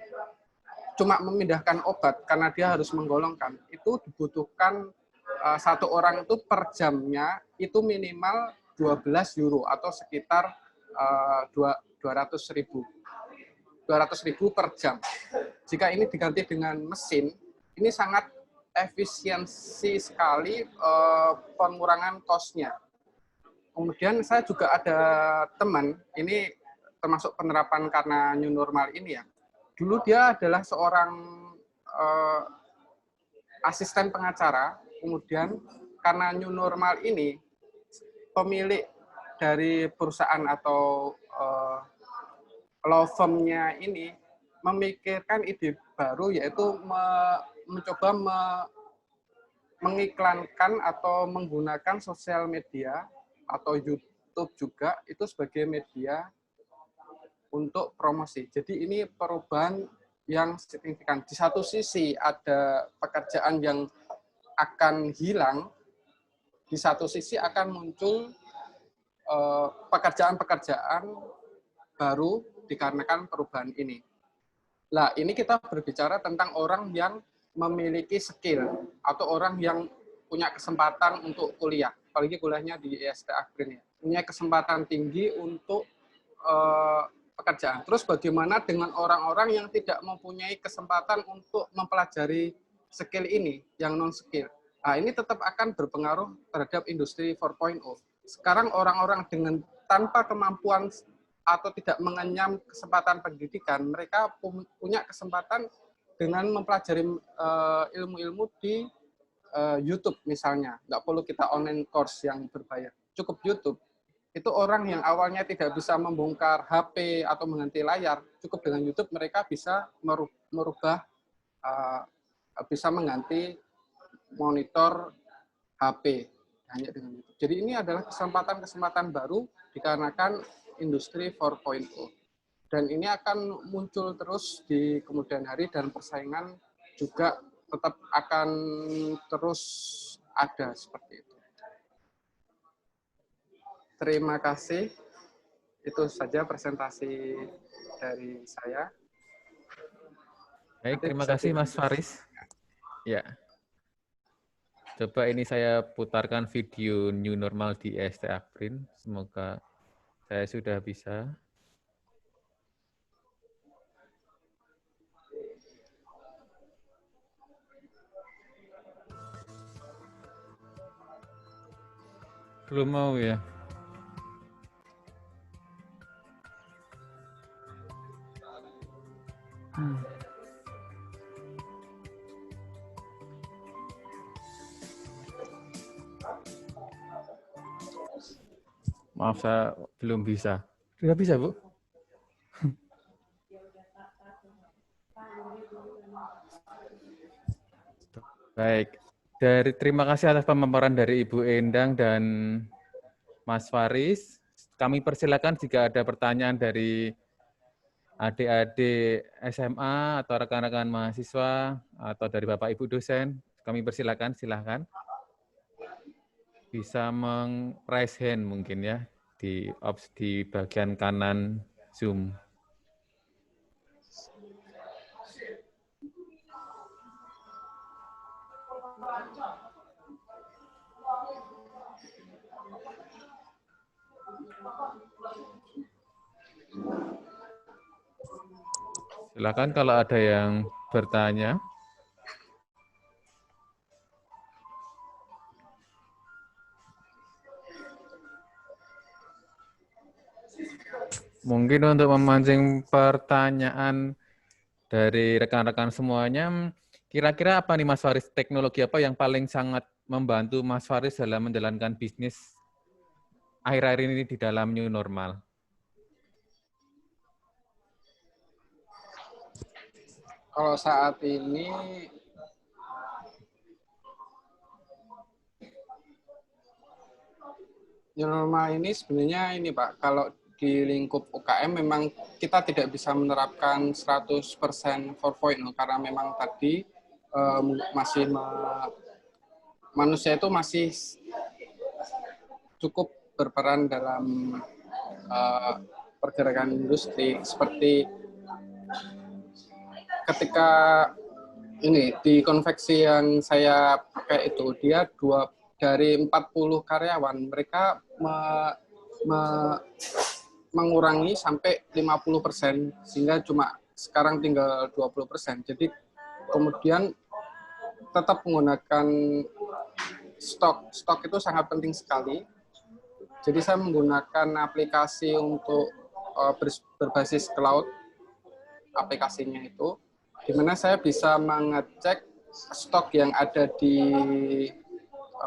cuma memindahkan obat karena dia harus menggolongkan, itu dibutuhkan 1 orang itu per jamnya itu minimal 12 euro atau sekitar 200.000 per jam. Jika ini diganti dengan mesin, ini sangat efisiensi sekali pengurangan cost-nya. Kemudian saya juga ada teman, ini termasuk penerapan karena new normal ini ya. Dulu dia adalah seorang asisten pengacara, kemudian karena new normal ini, pemilik dari perusahaan atau law firm-nya ini memikirkan ide baru, yaitu mencoba mengiklankan atau menggunakan sosial media atau YouTube juga itu sebagai media untuk promosi. Jadi ini perubahan yang signifikan. Di satu sisi ada pekerjaan yang akan hilang, di satu sisi akan muncul pekerjaan-pekerjaan baru dikarenakan perubahan ini. Nah, ini kita berbicara tentang orang yang memiliki skill atau orang yang punya kesempatan untuk kuliah, apalagi kuliahnya di IST Agrin ya. Punya kesempatan tinggi untuk pekerjaan. Terus bagaimana dengan orang-orang yang tidak mempunyai kesempatan untuk mempelajari skill ini, yang non-skill? Nah, ini tetap akan berpengaruh terhadap industri 4.0. Sekarang orang-orang dengan tanpa kemampuan atau tidak mengenyam kesempatan pendidikan, mereka punya kesempatan dengan mempelajari ilmu-ilmu di YouTube misalnya. Nggak perlu kita online course yang berbayar, cukup YouTube. Itu orang yang awalnya tidak bisa membongkar HP atau mengganti layar, cukup dengan YouTube mereka bisa merubah, bisa mengganti monitor HP hanya dengan YouTube. Jadi ini adalah kesempatan-kesempatan baru dikarenakan industri 4.0. Dan ini akan muncul terus di kemudian hari dan persaingan juga tetap akan terus ada seperti itu. Terima kasih. Itu saja presentasi dari saya. Baik, terima kasih Mas Faris. Ya. Coba ini saya putarkan video new normal di ST Aprin. Semoga saya sudah bisa. Belum mau ya. Maaf, saya belum bisa. Sudah bisa, Bu? Baik. Terima kasih atas pemaparan dari Ibu Endang dan Mas Faris. Kami persilakan jika ada pertanyaan dari adik-adik SMA atau rekan-rekan mahasiswa atau dari Bapak Ibu dosen. Kami persilakan, silahkan. Bisa meng-raise hand mungkin ya di bagian kanan Zoom. Silakan kalau ada yang bertanya. Mungkin untuk memancing pertanyaan dari rekan-rekan semuanya, kira-kira apa nih Mas Faris, teknologi apa yang paling sangat membantu Mas Faris dalam menjalankan bisnis akhir-akhir ini di dalam new normal? Kalau saat ini new normal ini sebenarnya ini Pak, kalau di lingkup UKM memang kita tidak bisa menerapkan 100% 4.0 karena memang tadi manusia itu masih cukup berperan dalam pergerakan industri, seperti ketika ini di konveksi yang saya pakai itu, dia dari 40 karyawan, mereka mengurangi sampai 50%, sehingga cuma sekarang tinggal 20%. Jadi kemudian tetap menggunakan stok itu sangat penting sekali. Jadi saya menggunakan aplikasi untuk berbasis cloud, aplikasinya itu, di mana saya bisa mengecek stok yang ada di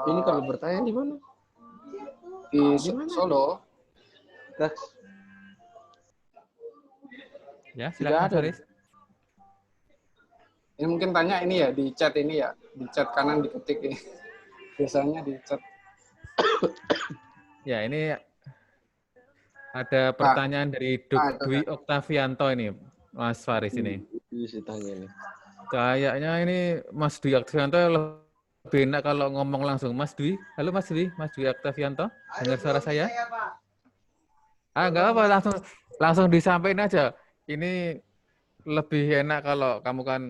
ini kalau bertanya di mana? Di Solo. Ya, silakan Mas Faris. Ini mungkin tanya ini ya, di chat ini ya, di chat kanan diketik ini. Biasanya di chat. Ya, ini ada pertanyaan dari Dwi Oktavianto ini, Mas Faris ini. Kayaknya ini Mas Dwi Oktavianto lebih enak kalau ngomong langsung. Mas Dwi, halo Mas Dwi Oktavianto, dengar suara saya? Enggak apa, langsung disampaikan aja. Ini lebih enak kalau kamu kan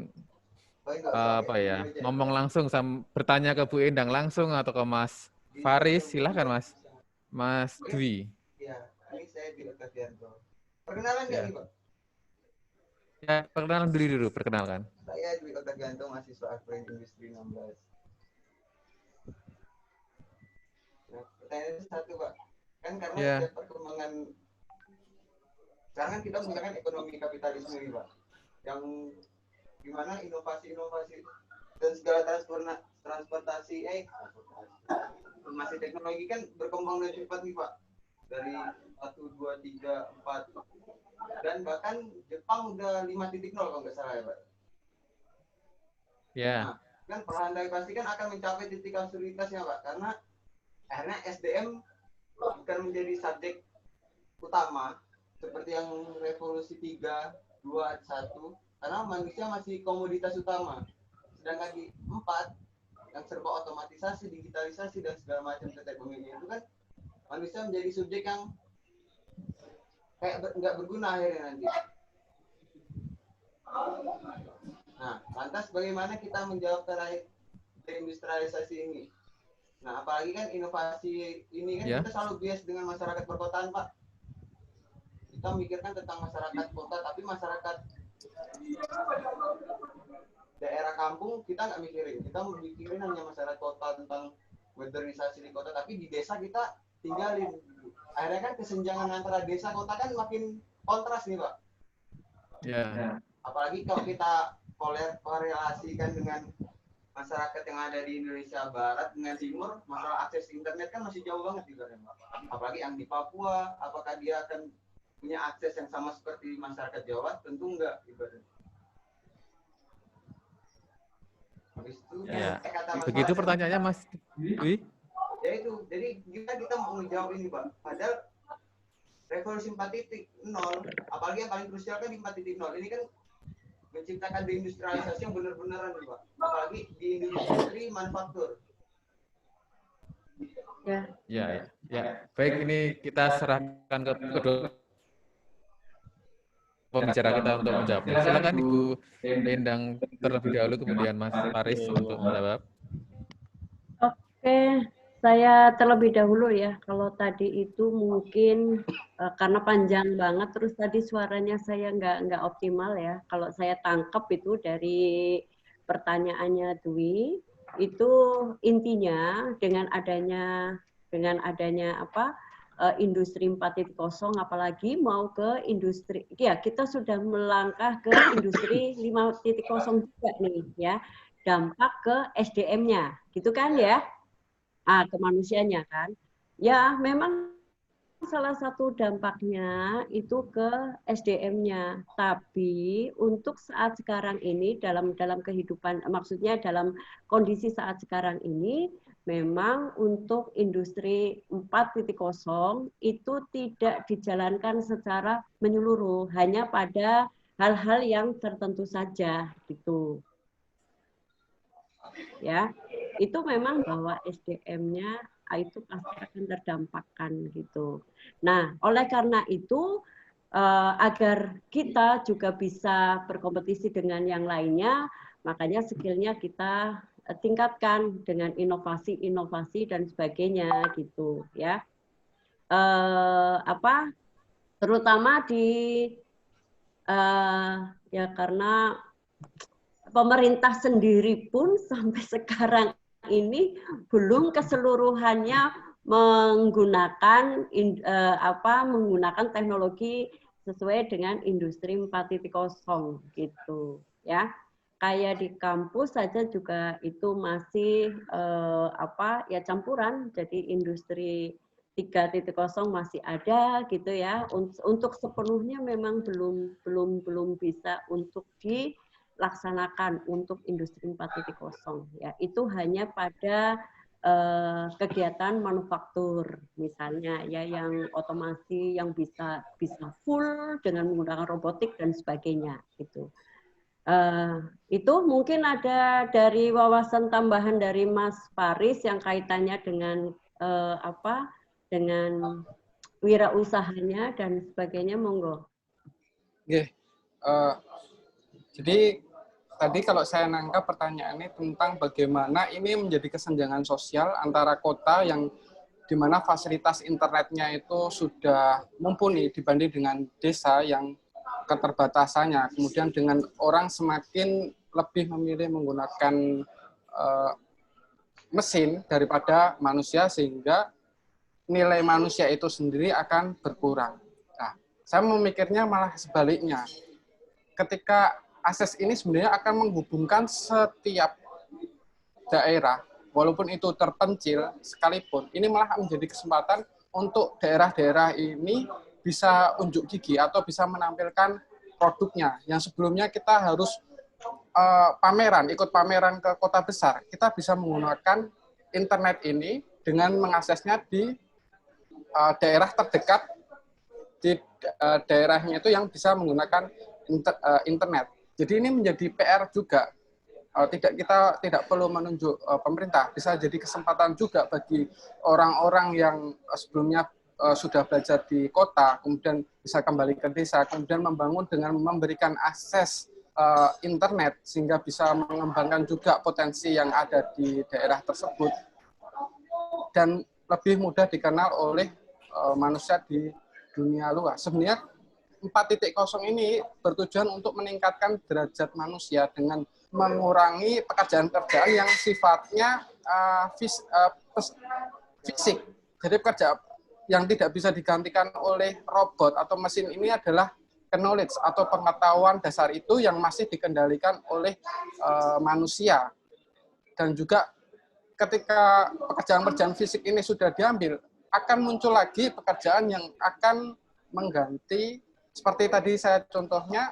ngomong langsung, bertanya ke Bu Endang langsung atau ke Mas Faris, silahkan Mas Dwi. Iya, ini saya Dwi Oktavianto. Perkenalan nggak nih Pak? Ya, perkenalan dulu, perkenalkan. Saya Dwi Otaganto, mahasiswa Agroindustri 16. Nah, pertanyaan itu satu Pak, kan karena Ya. ada perkembangan, sekarang kan kita menggunakan ekonomi kapitalisme nih Pak, yang dimana inovasi-inovasi dan segala transportasi, informasi teknologi kan berkembang dengan cepat nih Pak, dari 1, 2, 3, 4, dan bahkan Jepang udah 5.0 kalau nggak salah ya Pak. Ya. Nah, kan perlahan tapi pasti kan akan mencapai titik absurditasnya Pak, karena akhirnya SDM bukan menjadi subjek utama seperti yang revolusi 3, 2, 1, karena manusia masih komoditas utama. Sedangkan di 4 yang serba otomatisasi, digitalisasi dan segala macam teknologi itu kan manusia menjadi subjek yang kayak nggak berguna akhirnya nanti. Nah, lantas bagaimana kita menjawab terkait deindustrialisasi ini? Nah, apalagi kan inovasi ini kan kita selalu bias dengan masyarakat perkotaan, Pak. Kita memikirkan tentang masyarakat kota, tapi masyarakat daerah kampung kita nggak mikirin. Kita mikirin hanya masyarakat kota tentang modernisasi di kota, tapi di desa kita tinggalin. Akhirnya kan kesenjangan antara desa kota kan makin kontras nih Pak. Ya. Apalagi kalau kita korelasikan dengan masyarakat yang ada di Indonesia Barat dengan Timur, masalah akses internet kan masih jauh banget juga Pak. Apalagi yang di Papua, apakah dia akan punya akses yang sama seperti masyarakat Jawa? Tentu enggak ibaratnya. Habis itu Ya. kata Begitu pertanyaannya Mas Dwi? Ya itu, jadi kita mau menjawab ini Pak. Padahal revolusi 4.0, apalagi yang paling krusial kan di 4.0, ini kan menciptakan deindustrialisasi yang benar-benaran Pak. Apalagi di industri manufaktur. Ya. Baik, ini kita serahkan ke kedua pembicara kita untuk menjawabnya. Silakan Ibu Endang terlebih dahulu, kemudian Mas Faris untuk menjawab. Oke, saya terlebih dahulu ya. Kalau tadi itu mungkin karena panjang banget, terus tadi suaranya saya nggak optimal ya. Kalau saya tangkap itu dari pertanyaannya Dwi, itu intinya dengan adanya industri 4.0, apalagi mau ke industri, ya kita sudah melangkah ke industri 5.0 juga nih ya, dampak ke SDM-nya, gitu kan ya, ke manusianya kan, ya memang salah satu dampaknya itu ke SDM-nya, tapi untuk saat sekarang ini dalam kehidupan, maksudnya dalam kondisi saat sekarang ini, memang untuk industri 4.0 itu tidak dijalankan secara menyeluruh, hanya pada hal-hal yang tertentu saja gitu. Ya, itu memang bahwa SDM-nya itu pasti akan terdampakkan gitu. Nah, oleh karena itu agar kita juga bisa berkompetisi dengan yang lainnya, makanya skillnya kita tingkatkan dengan inovasi dan sebagainya gitu ya. Terutama di ya karena pemerintah sendiri pun sampai sekarang ini belum keseluruhannya menggunakan teknologi sesuai dengan industri 4.0 gitu ya. Kayak di kampus saja juga itu masih campuran, jadi industri 3.0 masih ada gitu ya. Untuk sepenuhnya memang belum bisa untuk dilaksanakan untuk industri 4.0 ya. Itu hanya pada kegiatan manufaktur misalnya ya, yang otomasi yang bisa full dengan menggunakan robotik dan sebagainya gitu. Itu mungkin ada dari wawasan tambahan dari Mas Faris yang kaitannya dengan dengan wirausahanya dan sebagainya, monggo. Jadi tadi kalau saya nangkap pertanyaannya tentang bagaimana ini menjadi kesenjangan sosial antara kota yang di mana fasilitas internetnya itu sudah mumpuni dibanding dengan desa yang keterbatasannya. Kemudian dengan orang semakin lebih memilih menggunakan mesin daripada manusia, sehingga nilai manusia itu sendiri akan berkurang. Nah, saya memikirnya malah sebaliknya. Ketika akses ini sebenarnya akan menghubungkan setiap daerah, walaupun itu terpencil sekalipun, ini malah menjadi kesempatan untuk daerah-daerah ini bisa unjuk gigi atau bisa menampilkan produknya. Yang sebelumnya kita harus ikut pameran ke kota besar, kita bisa menggunakan internet ini dengan mengaksesnya di daerah terdekat, di daerahnya itu yang bisa menggunakan internet. Jadi ini menjadi PR juga. Kita tidak perlu menunjuk pemerintah, bisa jadi kesempatan juga bagi orang-orang yang sebelumnya sudah belajar di kota, kemudian bisa kembali ke desa, kemudian membangun dengan memberikan akses internet, sehingga bisa mengembangkan juga potensi yang ada di daerah tersebut, dan lebih mudah dikenal oleh manusia di dunia luas. Sebenarnya 4.0 ini bertujuan untuk meningkatkan derajat manusia dengan mengurangi pekerjaan-pekerjaan yang sifatnya fisik. Jadi pekerjaan yang tidak bisa digantikan oleh robot atau mesin ini adalah knowledge atau pengetahuan dasar itu yang masih dikendalikan oleh manusia. Dan juga ketika pekerjaan-pekerjaan fisik ini sudah diambil, akan muncul lagi pekerjaan yang akan mengganti, seperti tadi saya contohnya,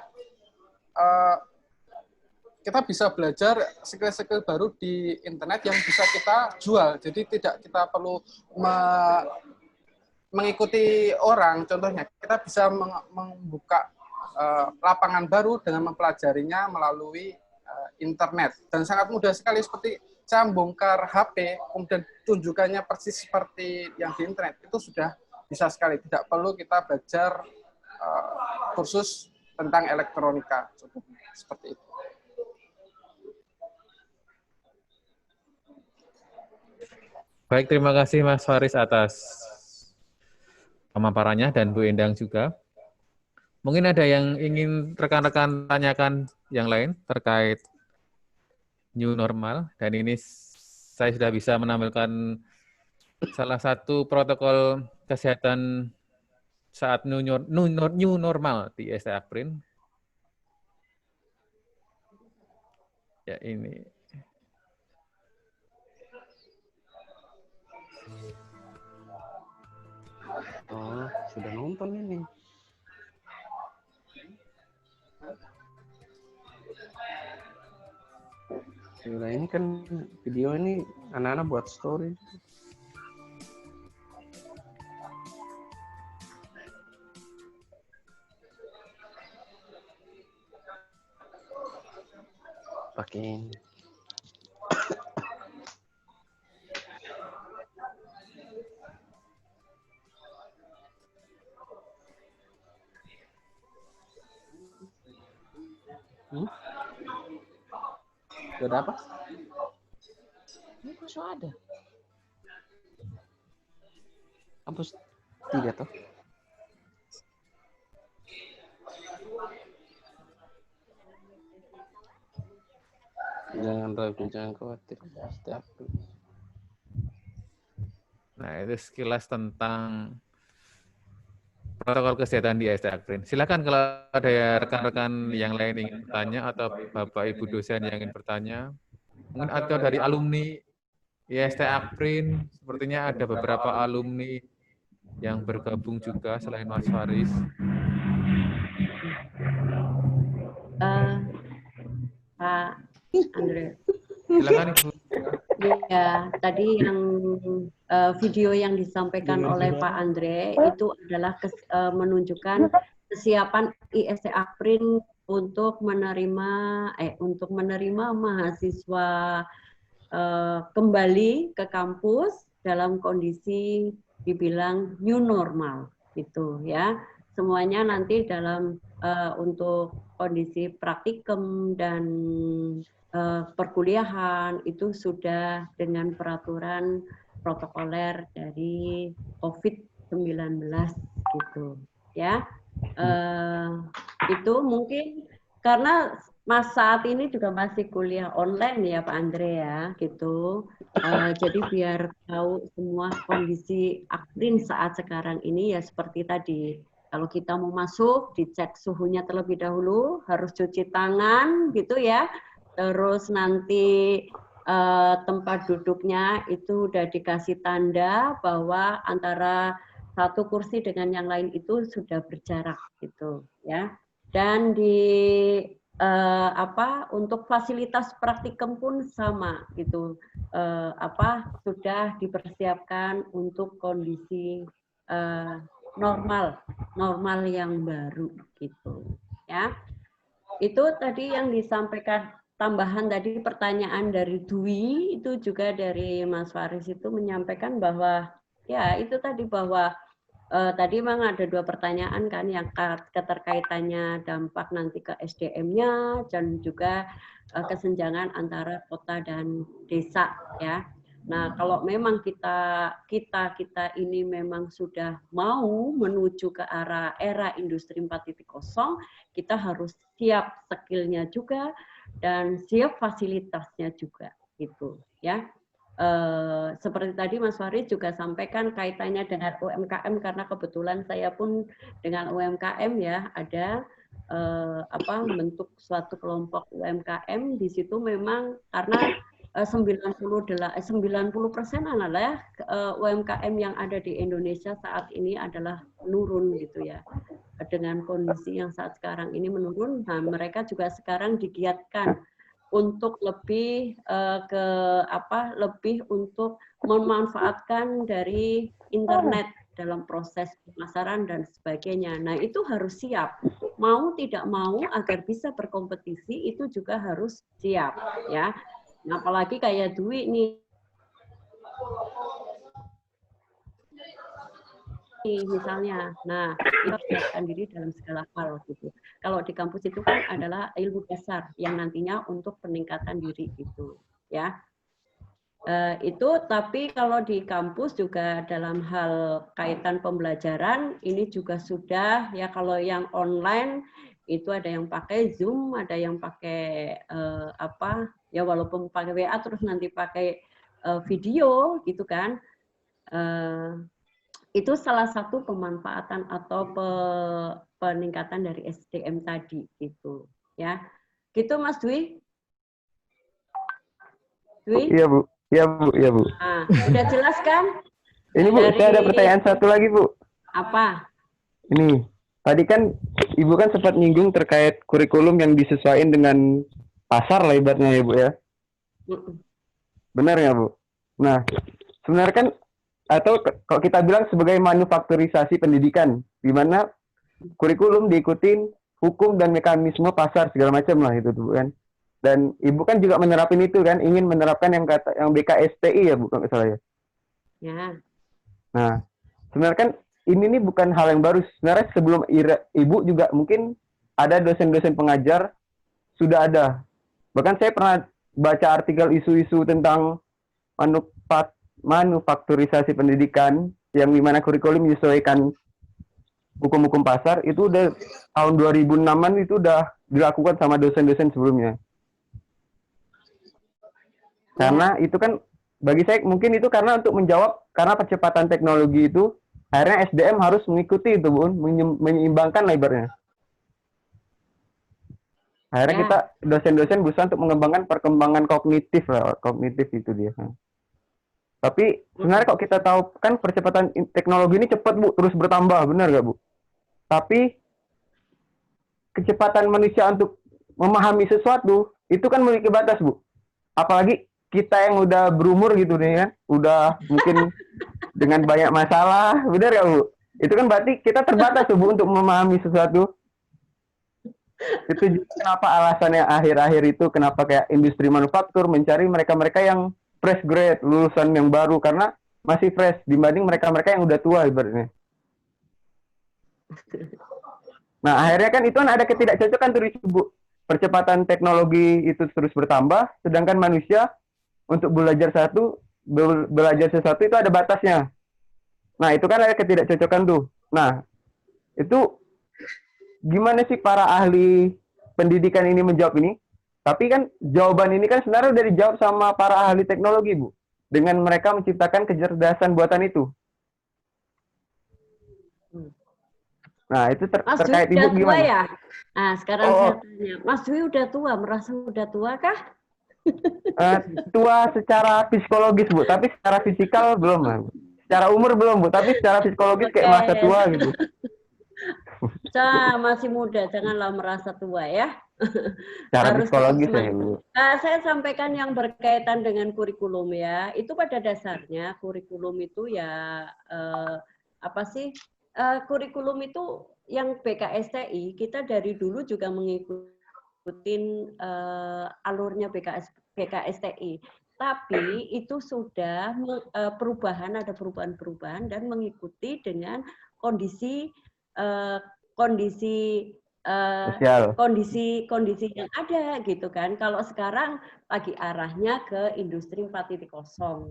kita bisa belajar skill-skill baru di internet yang bisa kita jual. Jadi tidak kita perlu mengikuti orang. Contohnya kita bisa membuka lapangan baru dengan mempelajarinya melalui internet. Dan sangat mudah sekali, seperti saya bongkar HP, kemudian tunjukannya persis seperti yang di internet. Itu sudah bisa sekali. Tidak perlu kita belajar kursus tentang elektronika. Contohnya seperti itu. Baik, terima kasih Mas Faris atas pemaparannya dan Bu Endang juga. Mungkin ada yang ingin rekan-rekan tanyakan yang lain terkait new normal, dan ini saya sudah bisa menampilkan salah satu protokol kesehatan saat new normal di ST Akprin. Ya, ini. Oh, sudah nonton ini. Sudah, ini kan video ini anak-anak buat story. Pakai ini. Sudah apa? Ini masuk ada. Hapus 3 toh. Jangan ragu, jangan khawatir. Setiap. Nah, itu sekilas tentang protokol kesehatan di ST Akprin. Silakan kalau ada ya rekan-rekan yang lain ingin bertanya atau Bapak Ibu dosen yang ingin bertanya. Mungkin atau dari alumni IST Akprin, sepertinya ada beberapa alumni yang bergabung juga selain Mas Faris. Pak Andre. Silakan Ibu. Ya, tadi yang video yang disampaikan oleh Pak Andre itu adalah menunjukkan kesiapan IST Akprin untuk menerima mahasiswa kembali ke kampus dalam kondisi dibilang new normal gitu ya. Semuanya nanti dalam untuk kondisi praktikum dan perkuliahan itu sudah dengan peraturan protokoler dari COVID-19 gitu ya. Itu mungkin karena Mas saat ini juga masih kuliah online ya Pak Andre ya gitu. Jadi biar tahu semua kondisi Akrin saat sekarang ini ya seperti tadi. Kalau kita mau masuk, dicek suhunya terlebih dahulu, harus cuci tangan gitu ya. Terus nanti tempat duduknya itu udah dikasih tanda bahwa antara satu kursi dengan yang lain itu sudah berjarak gitu ya. Dan untuk fasilitas praktikum pun sama gitu, sudah dipersiapkan untuk kondisi normal yang baru gitu ya. Itu tadi yang disampaikan, tambahan tadi pertanyaan dari Dwi, itu juga dari Mas Faris itu menyampaikan bahwa ya itu tadi bahwa tadi memang ada 2 pertanyaan kan yang keterkaitannya dampak nanti ke SDM-nya dan juga kesenjangan antara kota dan desa ya. Nah, kalau memang kita ini memang sudah mau menuju ke arah era industri 4.0, kita harus siap skill-nya juga dan siap fasilitasnya juga gitu ya. Seperti tadi Mas Farid juga sampaikan kaitannya dengan UMKM, karena kebetulan saya pun dengan UMKM ya ada membentuk suatu kelompok UMKM. Di situ memang karena 90% adalah UMKM yang ada di Indonesia saat ini adalah menurun gitu ya. Dengan kondisi yang saat sekarang ini menurun, nah mereka juga sekarang digiatkan untuk lebih lebih untuk memanfaatkan dari internet dalam proses pemasaran dan sebagainya. Nah, itu harus siap. Mau tidak mau agar bisa berkompetisi itu juga harus siap ya. Nah, apalagi kayak Dwi nih misalnya, nah kita harus siapkan diri dalam segala hal gitu. Kalau di kampus itu kan adalah ilmu dasar yang nantinya untuk peningkatan diri itu, ya. Itu tapi kalau di kampus juga dalam hal kaitan pembelajaran ini juga sudah ya, kalau yang online itu ada yang pakai Zoom, ada yang pakai ya walaupun pakai WA terus nanti pakai video gitu kan. Itu salah satu pemanfaatan atau peningkatan dari SDM tadi gitu ya. Gitu Mas Dwi? Dwi? Iya Bu, iya Bu, iya Bu. Nah, udah jelas kan? Ini Bu, saya ada pertanyaan satu lagi Bu. Apa? Ini, tadi kan Ibu kan sempat nyinggung terkait kurikulum yang disesuaikan dengan pasar lah ibaratnya ya Bu ya. Benar ya Bu? Nah, sebenarnya kan atau kalau kita bilang sebagai manufakturisasi pendidikan, di mana kurikulum diikutin hukum dan mekanisme pasar segala macam lah itu tuh kan. Dan Ibu kan juga menerapin itu kan, ingin menerapkan yang BKSPI ya Bu, kalau nggak salah ya. Ya. Nah, sebenarnya kan ini nih bukan hal yang baru. Sebenarnya sebelum Ibu juga mungkin ada dosen-dosen pengajar sudah ada. Bahkan saya pernah baca artikel isu-isu tentang manufakturisasi pendidikan yang dimana kurikulum menyesuaikan hukum-hukum pasar, itu udah tahun 2006-an itu udah dilakukan sama dosen-dosen sebelumnya. Karena itu kan bagi saya mungkin itu karena untuk menjawab karena percepatan teknologi itu akhirnya SDM harus mengikuti itu Bu, menyeimbangkan lebarnya. Akhirnya kita dosen-dosen berusaha untuk mengembangkan perkembangan kognitif itu dia. Tapi sebenarnya kalau kita tahu kan percepatan teknologi ini cepat Bu, terus bertambah, benar nggak Bu? Tapi kecepatan manusia untuk memahami sesuatu itu kan memiliki batas Bu. Apalagi kita yang udah berumur gitu nih kan, udah mungkin dengan banyak masalah, benar nggak Bu? Itu kan berarti kita terbatas tuh Bu untuk memahami sesuatu. Itu kenapa alasannya akhir-akhir itu kenapa kayak industri manufaktur mencari mereka-mereka yang fresh grade, lulusan yang baru, karena masih fresh dibanding mereka-mereka yang udah tua ibaratnya. Nah, akhirnya kan itu kan ada ketidakcocokan tuh Bu. Percepatan teknologi itu terus bertambah, sedangkan manusia untuk belajar satu belajar sesuatu itu ada batasnya. Nah, itu kan ada ketidakcocokan tuh. Nah, itu gimana sih para ahli pendidikan ini menjawab ini? Tapi kan jawaban ini kan sebenarnya udah dijawab sama para ahli teknologi, Bu. Dengan mereka menciptakan kecerdasan buatan itu. Nah, itu Mas Dwi terkait udah Ibu tua gimana? ya? Nah, sekarang saya tanya, Mas Dwi udah tua, merasa udah tua kah? Tua secara psikologis, Bu, tapi secara fisikal belum, Bu. Secara umur belum, Bu, tapi secara psikologis kayak masa tua gitu. Masih muda, janganlah merasa tua ya. Secara Harus psikologis tetap ya, Bu. saya sampaikan yang berkaitan dengan kurikulum ya. Itu pada dasarnya kurikulum itu ya apa sih? Kurikulum itu yang BKSTI kita dari dulu juga mengikuti alurnya BKSTI. Tapi itu sudah ada perubahan-perubahan dan mengikuti dengan kondisi kondisi yang ada gitu kan. Kalau sekarang lagi arahnya ke industri 4.0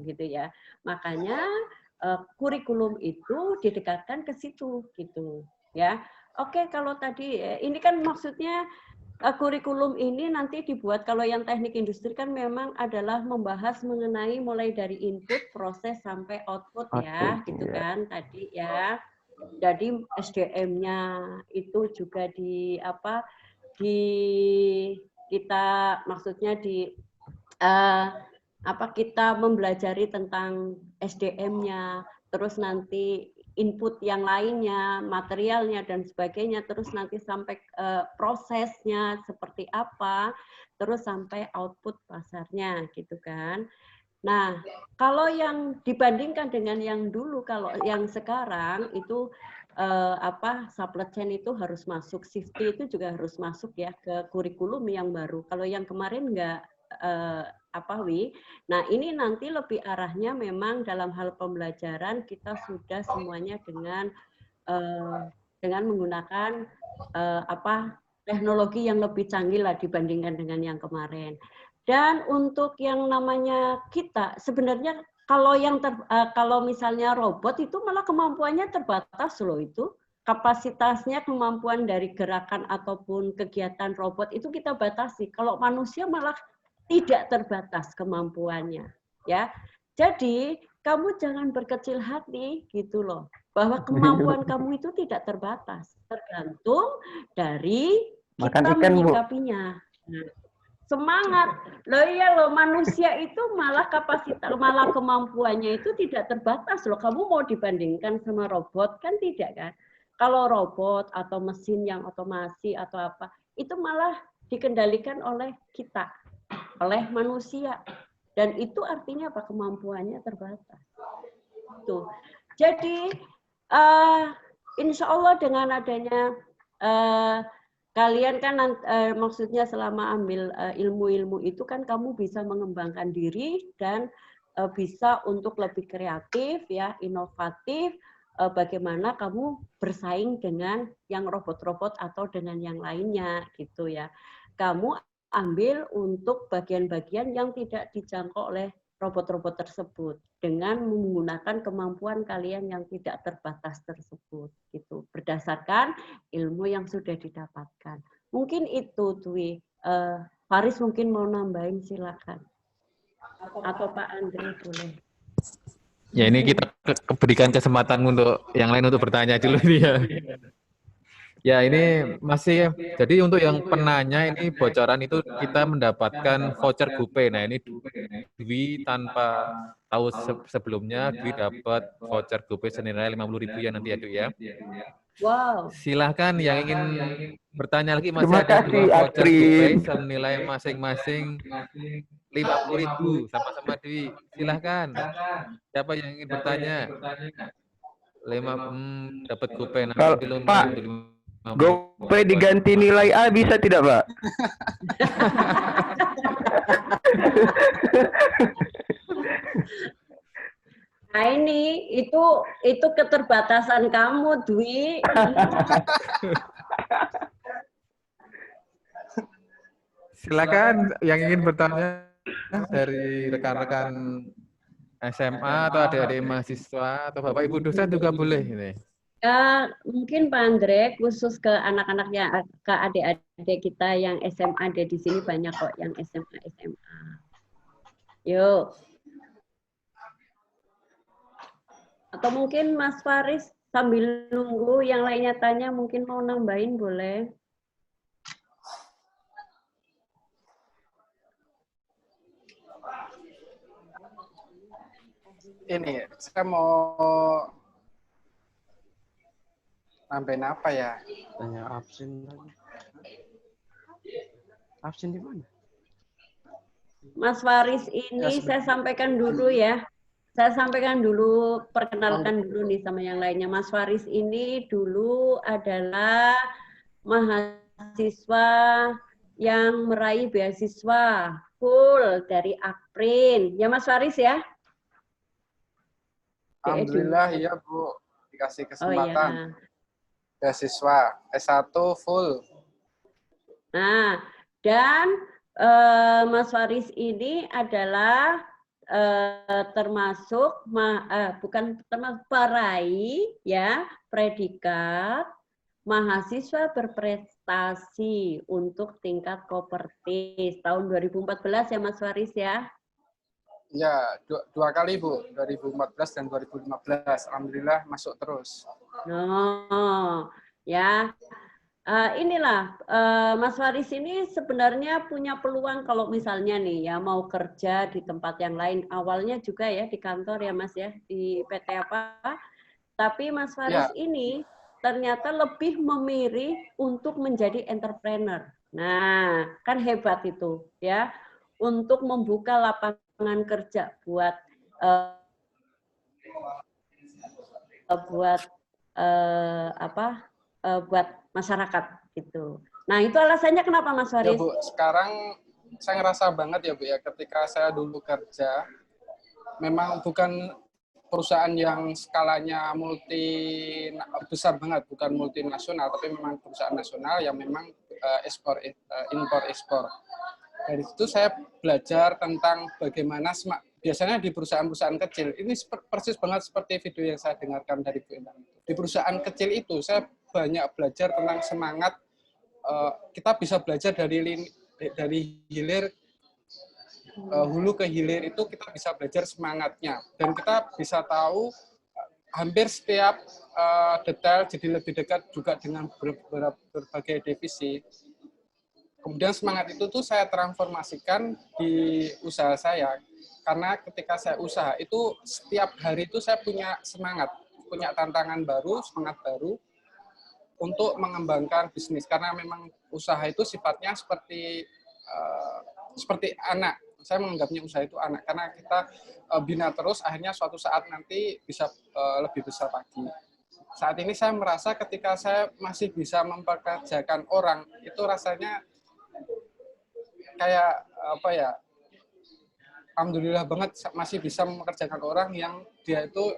gitu ya. Makanya kurikulum itu didekatkan ke situ gitu ya. Oke, kalau tadi ini kan maksudnya kurikulum ini nanti dibuat, kalau yang teknik industri kan memang adalah membahas mengenai mulai dari input, proses sampai output ya, gitu kan tadi ya. Jadi SDM-nya itu juga kita maksudnya kita mempelajari tentang SDM-nya, terus nanti input yang lainnya, materialnya dan sebagainya, terus nanti sampai prosesnya seperti apa, terus sampai output pasarnya gitu kan. Nah, kalau yang dibandingkan dengan yang dulu, kalau yang sekarang itu supply chain itu harus masuk, safety itu juga harus masuk ya ke kurikulum yang baru. Kalau yang kemarin enggak Wi. Nah, ini nanti lebih arahnya memang dalam hal pembelajaran kita sudah semuanya dengan menggunakan teknologi yang lebih canggih lah dibandingkan dengan yang kemarin. Dan untuk yang namanya kita sebenarnya kalau misalnya robot itu malah kemampuannya terbatas loh itu. Kapasitasnya, kemampuan dari gerakan ataupun kegiatan robot itu kita batasi. Kalau manusia malah tidak terbatas kemampuannya, ya. Jadi kamu jangan berkecil hati gitu loh, bahwa kemampuan kamu itu tidak terbatas, tergantung dari kita menyikapinya. Nah, semangat, loh manusia itu malah kemampuannya itu tidak terbatas loh. Kamu mau dibandingkan sama robot kan tidak kan? Kalau robot atau mesin yang otomasi atau apa, itu malah dikendalikan oleh kita, oleh manusia, dan itu artinya apa? Kemampuannya terbatas. Tuh. Jadi insya Allah dengan adanya kalian kan maksudnya selama ambil ilmu-ilmu itu kan kamu bisa mengembangkan diri dan bisa untuk lebih kreatif ya, inovatif, bagaimana kamu bersaing dengan yang robot-robot atau dengan yang lainnya gitu ya. Kamu ambil untuk bagian-bagian yang tidak dijangkau oleh robot-robot tersebut dengan menggunakan kemampuan kalian yang tidak terbatas tersebut gitu berdasarkan ilmu yang sudah didapatkan. Mungkin itu Dwi. Faris mungkin mau nambahin, silakan. Atau Pak Andre boleh. Ya ini kita berikan kesempatan untuk yang lain untuk bertanya dulu nih ya. Ya ini masih, jadi untuk yang penanya ini bocoran itu kita mendapatkan voucher GoPay. Nah ini Dwi tanpa tahu sebelumnya Dwi dapat voucher GoPay senilai 50.000 ya nanti ya Dwi ya. Wow. Silahkan yang ingin bertanya lagi, masih Terima ada kasih, 2 voucher GoPay Astrid. senilai masing-masing 50.000 sama-sama Dwi. Silahkan. Siapa yang ingin bertanya? Dapat GoPay nanti Kalau Pak, GoPay diganti nilai A bisa tidak, Pak? Nah ini itu keterbatasan kamu, Dwi. Silakan yang ingin bertanya dari rekan-rekan SMA atau adik-adik mahasiswa atau Bapak Ibu dosen juga boleh ini. Mungkin Pak Andre khusus ke anak-anaknya, ke adik-adik kita yang SMA, ada di sini banyak kok yang SMA. Yuk. Atau mungkin Mas Faris sambil nunggu yang lainnya tanya, mungkin mau nambahin boleh. Ini saya mau nambahin apa ya? Tanya absen lagi. Absen di mana? Mas Faris ini saya sampaikan dulu ya. Saya sampaikan dulu, perkenalkan dulu nih sama yang lainnya. Mas Faris ini dulu adalah mahasiswa yang meraih beasiswa full dari Akprin. Ya Mas Faris ya? Alhamdulillah ya Bu, dikasih kesempatan. Oh, ya. Beasiswa S1 full. Nah, dan Mas Faris ini adalah termasuk bukan termasuk peraih ya predikat mahasiswa berprestasi untuk tingkat Kopertis tahun 2014 ya Mas Faris ya. Ya, dua kali Bu, 2014 dan 2015. Alhamdulillah masuk terus. Oh, ya. Inilah Mas Faris ini sebenarnya punya peluang kalau misalnya nih ya mau kerja di tempat yang lain, awalnya juga ya di kantor ya Mas ya, di PT apa, tapi Mas Faris ini ternyata lebih memilih untuk menjadi entrepreneur. Nah, kan hebat itu ya, untuk membuka lapangan kerja buat buat masyarakat gitu. Nah, itu alasannya kenapa Mas Faris? Ya Bu, sekarang saya ngerasa banget ya Bu ya, ketika saya dulu kerja, memang bukan perusahaan yang skalanya besar banget, bukan multinasional, tapi memang perusahaan nasional yang memang impor-ekspor. Dari situ saya belajar tentang bagaimana biasanya di perusahaan-perusahaan kecil, ini persis banget seperti video yang saya dengarkan dari Bu Intan. Di perusahaan kecil itu saya banyak belajar tentang semangat, kita bisa belajar dari hilir, hulu ke hilir itu kita bisa belajar semangatnya. Dan kita bisa tahu hampir setiap detail jadi lebih dekat juga dengan berbagai divisi. Kemudian semangat itu tuh saya transformasikan di usaha saya. Karena ketika saya usaha itu setiap hari itu saya punya semangat, punya tantangan baru, semangat baru untuk mengembangkan bisnis. Karena memang usaha itu sifatnya seperti anak. Saya menganggapnya usaha itu anak karena kita bina terus, akhirnya suatu saat nanti bisa lebih besar lagi. Saat ini saya merasa ketika saya masih bisa mempekerjakan orang, itu rasanya kayak apa ya, alhamdulillah banget masih bisa mempekerjakan orang yang dia itu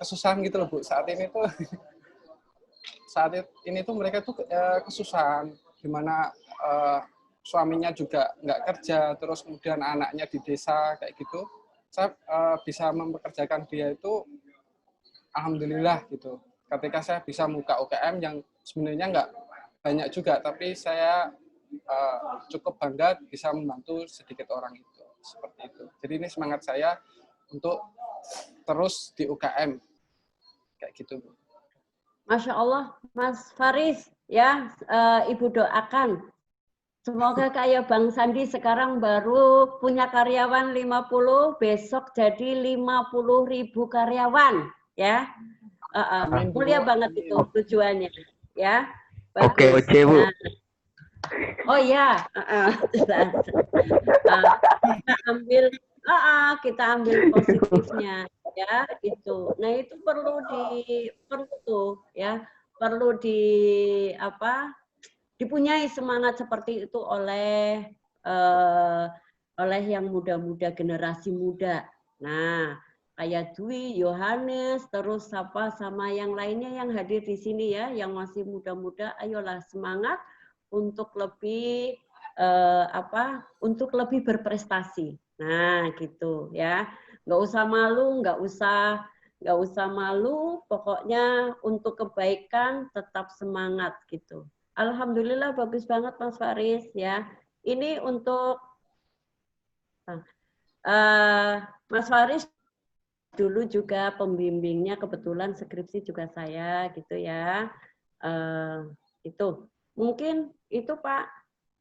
kesusahan gitu loh Bu. Saat ini tuh mereka tuh kesusahan, dimana suaminya juga nggak kerja, terus kemudian anaknya di desa kayak gitu. Saya bisa mempekerjakan dia itu alhamdulillah gitu. Ketika saya bisa buka UKM yang sebenarnya nggak banyak juga, tapi saya cukup bangga bisa membantu sedikit orang itu, seperti itu. Jadi ini semangat saya untuk terus di UKM kayak gitu. Masya Allah, Mas Faris ya, Ibu doakan semoga kayak Bang Sandi sekarang baru punya karyawan 50, besok jadi 50.000 karyawan ya. Mulia banget itu tujuannya ya. Oke, Bu. Nah, oh ya, kita ambil positifnya ya itu. Nah itu perlu dipunyai semangat seperti itu oleh yang muda-muda, generasi muda. Nah kayak Dwi, Yohanes, terus sama yang lainnya yang hadir di sini ya, yang masih muda-muda, ayolah semangat untuk lebih berprestasi Nah, gitu ya. Nggak usah malu, nggak usah malu. Pokoknya untuk kebaikan tetap semangat gitu. Alhamdulillah bagus banget Mas Faris ya. Ini untuk Mas Faris dulu juga pembimbingnya, kebetulan skripsi juga saya gitu ya. Itu mungkin itu Pak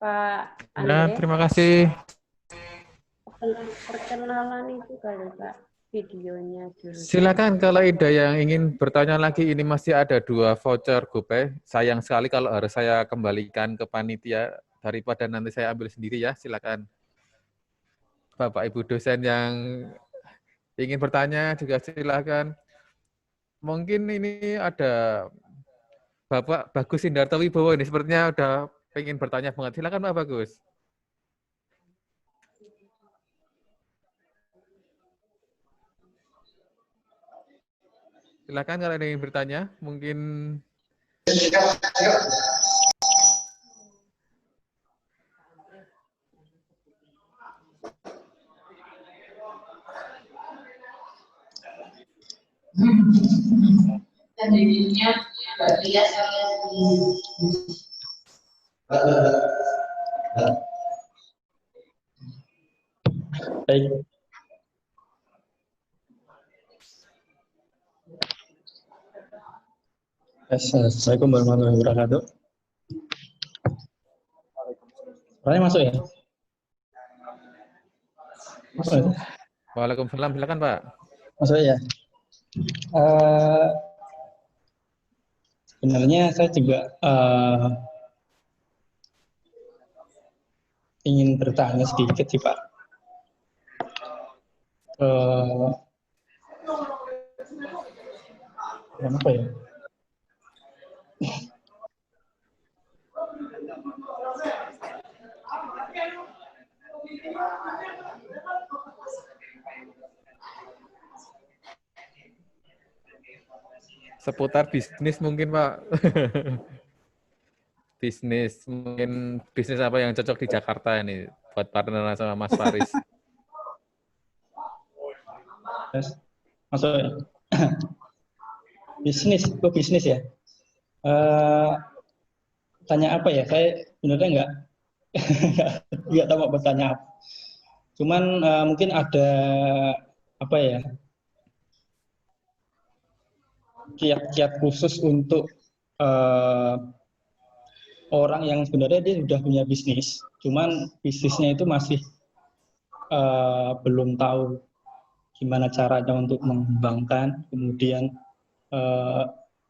Ya, Andre. terima kasih. Perkenalan itu kali Pak videonya dulu. Silakan kalau ada yang ingin bertanya lagi, ini masih ada 2 voucher GoPay. Sayang sekali kalau harus saya kembalikan ke panitia daripada nanti saya ambil sendiri ya. Silakan Bapak Ibu dosen yang ingin bertanya juga silakan. Mungkin ini ada Bapak Bagus Indarto Wibowo ini sepertinya udah pengen bertanya banget. Silakan Pak Bagus. Silakan kalau ada yang ingin bertanya, mungkin dan dirinya dia sama baik. Assalamualaikum warahmatullahi wabarakatuh. Suaranya masuk ya? Masuk ya? Waalaikumsalam, silakan Pak. Masuk ya? Sebenarnya saya juga ingin bertanya sedikit sih Pak. Kenapa ya? Seputar bisnis mungkin Pak. Bisnis, mungkin bisnis apa yang cocok di Jakarta ini buat partner sama Mas Faris. Masuk ya? Bisnis, kok bisnis ya? Tanya apa ya? Saya sebenarnya nggak tahu mau bertanya apa. Cuman mungkin ada apa ya? Kiat-kiat khusus untuk orang yang sebenarnya dia sudah punya bisnis, cuman bisnisnya itu masih belum tahu gimana caranya untuk mengembangkan, kemudian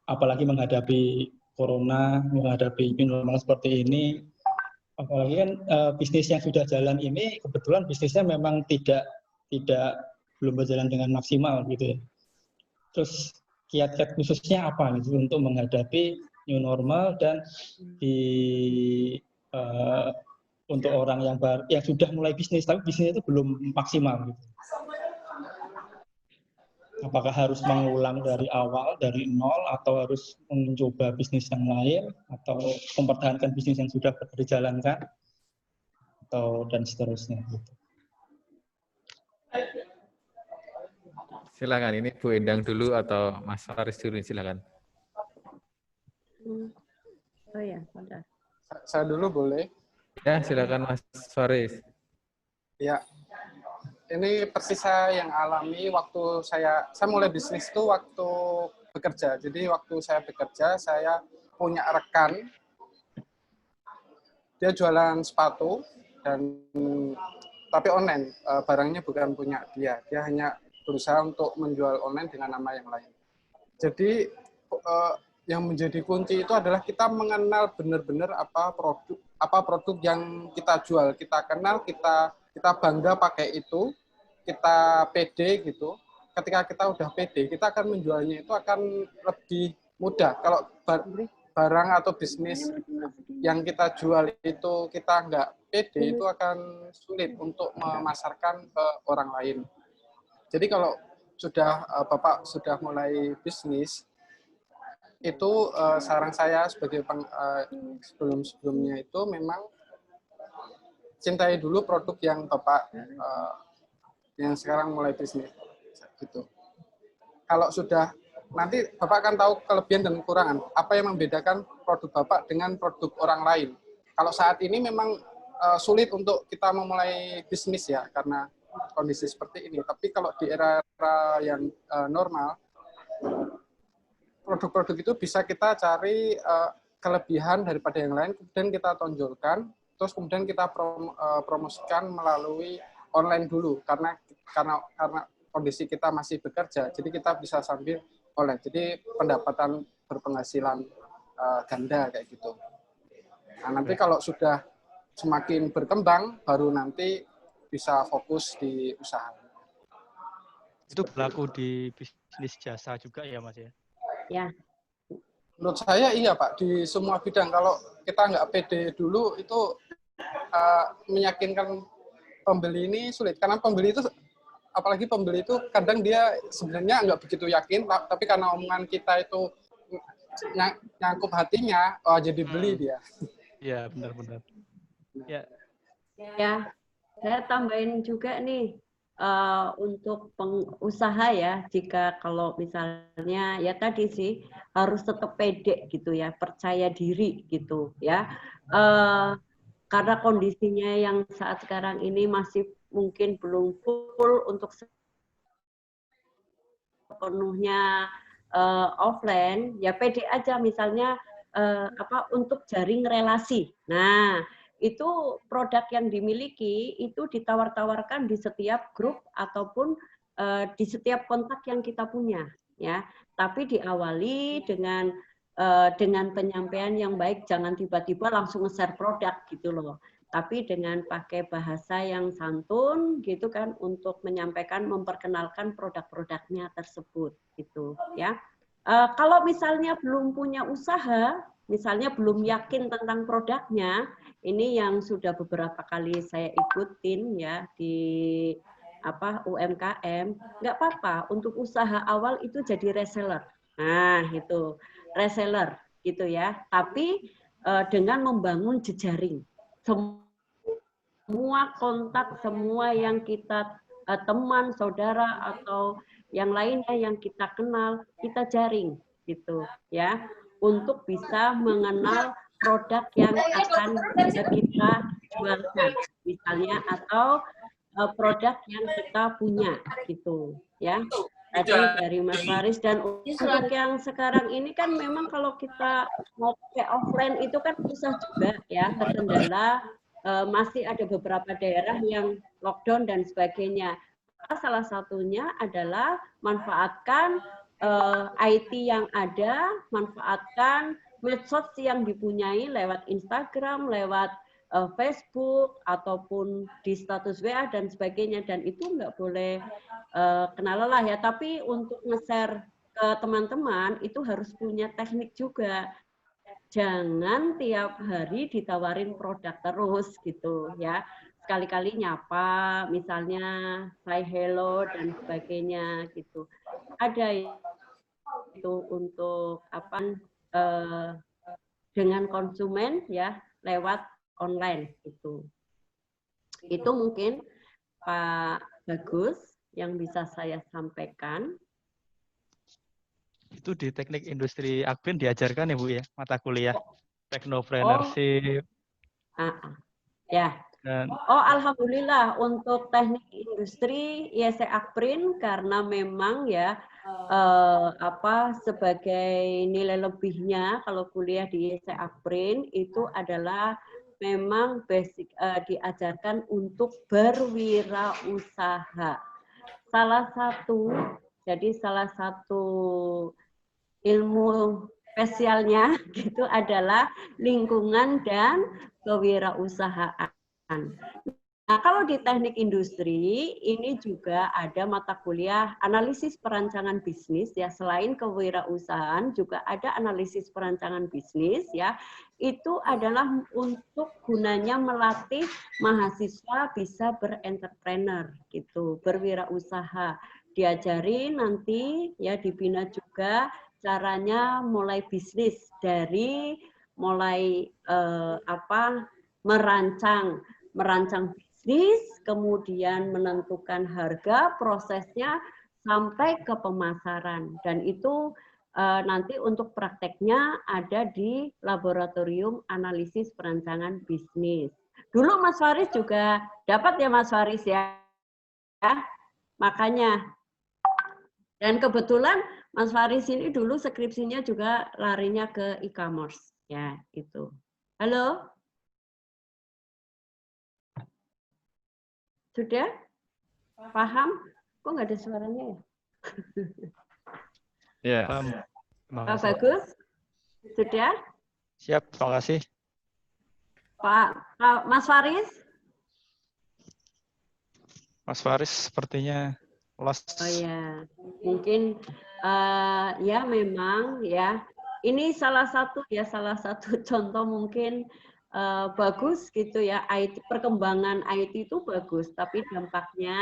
apalagi menghadapi corona, menghadapi new normal seperti ini, apalagi kan bisnis yang sudah jalan ini kebetulan bisnisnya memang tidak belum berjalan dengan maksimal gitu ya. Terus kiat-kiat khususnya apa gitu untuk menghadapi new normal dan untuk orang yang sudah mulai bisnis tapi bisnisnya itu belum maksimal gitu. Apakah harus mengulang dari awal, dari nol, atau harus mencoba bisnis yang lain, atau mempertahankan bisnis yang sudah dijalankan, atau dan seterusnya. Gitu. Silakan, ini Bu Endang dulu atau Mas Faris dulu, silakan. Oh ya, sudah. Saya dulu boleh? Ya, silakan Mas Faris. Ya, ini persis saya yang alami waktu saya mulai bisnis itu waktu bekerja. Jadi waktu saya bekerja, saya punya rekan, dia jualan sepatu dan tapi online, barangnya bukan punya dia hanya berusaha untuk menjual online dengan nama yang lain. Jadi yang menjadi kunci itu adalah kita mengenal benar-benar apa produk yang kita jual, kita kenal, kita bangga pakai itu, kita pede gitu. Ketika kita udah pede, kita akan menjualnya itu akan lebih mudah. Kalau barang atau bisnis yang kita jual itu kita nggak pede, itu akan sulit untuk memasarkan ke orang lain. Jadi kalau Bapak sudah mulai bisnis, itu saran saya sebagai sebelumnya itu memang cintai dulu produk yang Bapak yang sekarang mulai bisnis gitu. Kalau sudah nanti Bapak akan tahu kelebihan dan kekurangan, apa yang membedakan produk Bapak dengan produk orang lain. Kalau saat ini memang sulit untuk kita memulai bisnis ya karena kondisi seperti ini. Tapi kalau di era yang normal, produk-produk itu bisa kita cari kelebihan daripada yang lain, kemudian kita tonjolkan, terus kemudian kita promosikan melalui online dulu karena kondisi kita masih bekerja, jadi kita bisa sambil online. Jadi pendapatan berpenghasilan ganda kayak gitu. Nah, nanti kalau sudah semakin berkembang, baru nanti bisa fokus di usaha. Itu berlaku di bisnis jasa juga ya, Mas ya? Ya. Menurut saya iya Pak, di semua bidang. Kalau kita nggak pede dulu, itu meyakinkan pembeli ini sulit. Karena pembeli itu, apalagi pembeli itu kadang dia sebenarnya nggak begitu yakin, tapi karena omongan kita itu nyangkup hatinya, jadi beli dia. Iya, benar-benar. Ya. Ya, saya tambahin juga nih untuk pengusaha ya, jika kalau misalnya ya tadi sih harus tetap pede gitu ya, percaya diri gitu ya. Karena kondisinya yang saat sekarang ini masih mungkin belum full untuk sepenuhnya offline, ya pede aja misalnya untuk jaring relasi. Nah, itu produk yang dimiliki itu ditawar-tawarkan di setiap grup ataupun di setiap kontak yang kita punya, ya. Tapi diawali dengan penyampaian yang baik, jangan tiba-tiba langsung nge-share produk gitu loh. Tapi dengan pakai bahasa yang santun gitu kan untuk menyampaikan, memperkenalkan produk-produknya tersebut gitu ya. Kalau misalnya belum punya usaha, misalnya belum yakin tentang produknya, ini yang sudah beberapa kali saya ikutin ya di UMKM, nggak apa-apa untuk usaha awal itu jadi reseller. Nah itu reseller gitu ya. Tapi dengan membangun jejaring, semua kontak, semua yang kita teman, saudara atau yang lainnya yang kita kenal, kita jaring gitu ya, untuk bisa mengenal produk yang akan kita jualkan misalnya, atau produk yang kita punya gitu ya. Tadi dari Mas Faris. Dan untuk yang sekarang ini kan memang kalau kita mau pakai offline itu kan susah juga ya, terkendala masih ada beberapa daerah yang lockdown dan sebagainya. Salah satunya adalah manfaatkan IT yang ada, manfaatkan medsos yang dipunyai lewat Instagram, lewat Facebook, ataupun di status WA dan sebagainya. Dan itu nggak boleh kena lelah ya. Tapi untuk nge-share ke teman-teman itu harus punya teknik juga. Jangan tiap hari ditawarin produk terus gitu ya. Sekali-kali nyapa, misalnya say hello dan sebagainya gitu. Ada itu untuk dengan konsumen ya lewat online itu. Itu mungkin Pak Bagus yang bisa saya sampaikan. Itu di teknik industri Akbin diajarkan ya Bu ya, mata kuliah Technopreneurship. Ya. Dan, Alhamdulillah untuk teknik industri ISE Akbrin, karena memang ya sebagai nilai lebihnya kalau kuliah di ISE Akbrin itu adalah memang basic diajarkan untuk berwirausaha. Salah satu ilmu spesialnya gitu adalah lingkungan dan kewirausahaan. Nah, kalau di teknik industri ini juga ada mata kuliah analisis perancangan bisnis ya, selain kewirausahaan juga ada analisis perancangan bisnis ya. Itu adalah untuk gunanya melatih mahasiswa bisa berentrepreneur gitu, berwirausaha. Diajari nanti ya, dibina juga caranya mulai bisnis, dari mulai merancang bisnis, kemudian menentukan harga, prosesnya sampai ke pemasaran. Dan itu nanti untuk prakteknya ada di laboratorium analisis perancangan bisnis. Dulu Mas Faris juga dapat ya Mas Faris ya. Makanya. Dan kebetulan Mas Faris ini dulu skripsinya juga larinya ke e-commerce. Ya, itu. Halo? Sudah? Paham? Kok nggak ada suaranya ya? Ya. Pak Bagus? Sudah? Siap, terima kasih. Pak Mas Faris? Mas Faris sepertinya lost. Oh ya, mungkin ya memang ya. Ini salah satu contoh mungkin bagus gitu ya. Perkembangan IT itu bagus, tapi dampaknya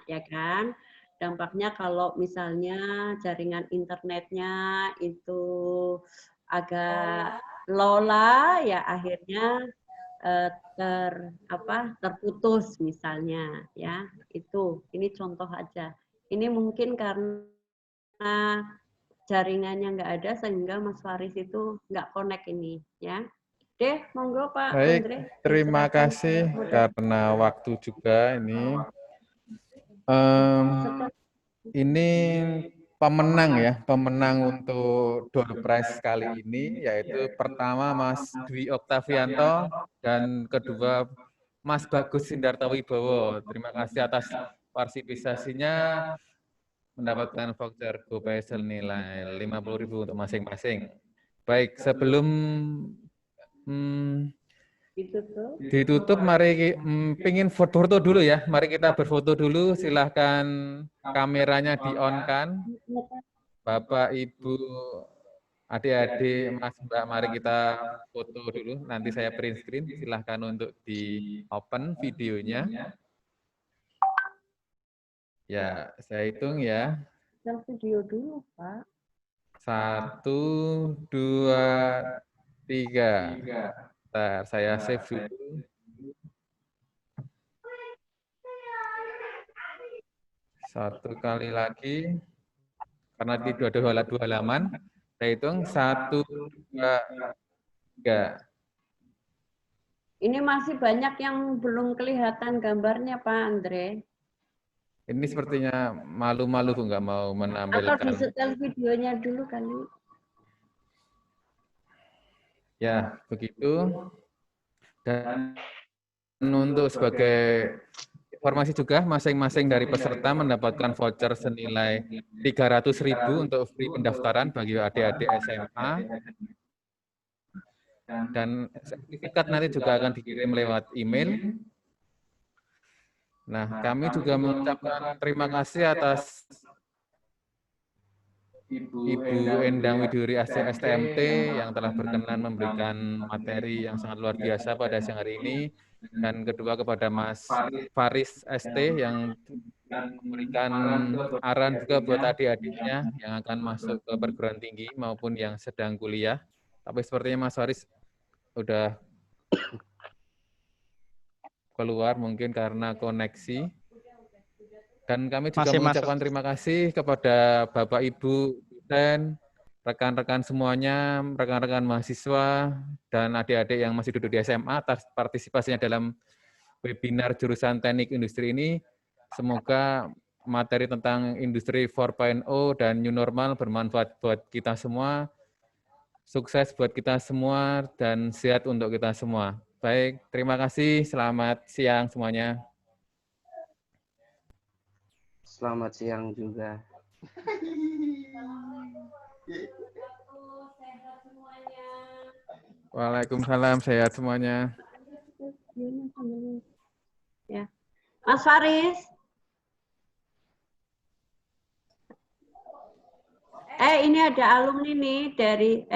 ya kan, dampaknya kalau misalnya jaringan internetnya itu agak lola ya akhirnya terputus misalnya ya. Ini contoh aja. Ini mungkin karena jaringannya nggak ada sehingga Mas Faris itu nggak connect ini ya. Deh, monggo Pak Baik, Andre. terima kasih karena waktu juga ini. Ini pemenang untuk door prize kali ini, yaitu pertama Mas Dwi Oktavianto dan kedua Mas Bagus Sindarto Wibowo. Terima kasih atas partisipasinya, mendapatkan voucher GoPay senilai 50.000 untuk masing-masing. Baik, sebelum ditutup, mari pingin foto dulu ya. Mari kita berfoto dulu. Silahkan kameranya di-on-kan. Bapak, Ibu, adik-adik, Mas, Mbak, mari kita foto dulu. Nanti saya print screen. Silahkan untuk di-open videonya. Ya, saya hitung ya. Yang video dulu, Pak. 1, 2, 3. Bentar, saya save dulu. Satu kali lagi. Karena tidak ada dua halaman. Saya hitung 1, 2, 3. Ini masih banyak yang belum kelihatan gambarnya, Pak Andre. Ini sepertinya malu-malu Bu, nggak mau menampilkan. Atau di-setel videonya dulu kali. Ya, begitu. Dan untuk sebagai informasi juga, masing-masing dari peserta mendapatkan voucher senilai 300.000 untuk free pendaftaran bagi adik-adik SMA. Dan sertifikat nanti juga akan dikirim lewat email. Nah, kami juga mengucapkan terima kasih atas Ibu Endang Widuri STMT yang telah berkenan memberikan materi yang sangat luar biasa pada siang hari ini. Dan kedua kepada Mas Faris ST yang memberikan arahan juga buat adik-adiknya yang akan masuk ke perguruan tinggi maupun yang sedang kuliah. Tapi sepertinya Mas Faris udah keluar mungkin karena koneksi. Dan kami juga mengucapkan terima kasih kepada Bapak Ibu dan rekan-rekan semuanya, rekan-rekan mahasiswa dan adik-adik yang masih duduk di SMA atas partisipasinya dalam webinar jurusan Teknik Industri ini. Semoga materi tentang Industri 4.0 dan New Normal bermanfaat buat kita semua. Sukses buat kita semua dan sehat untuk kita semua. Baik, terima kasih. Selamat siang semuanya. Selamat siang juga. Waalaikumsalam, sehat semuanya. Ya, Mas Faris. Ini ada alumni nih dari.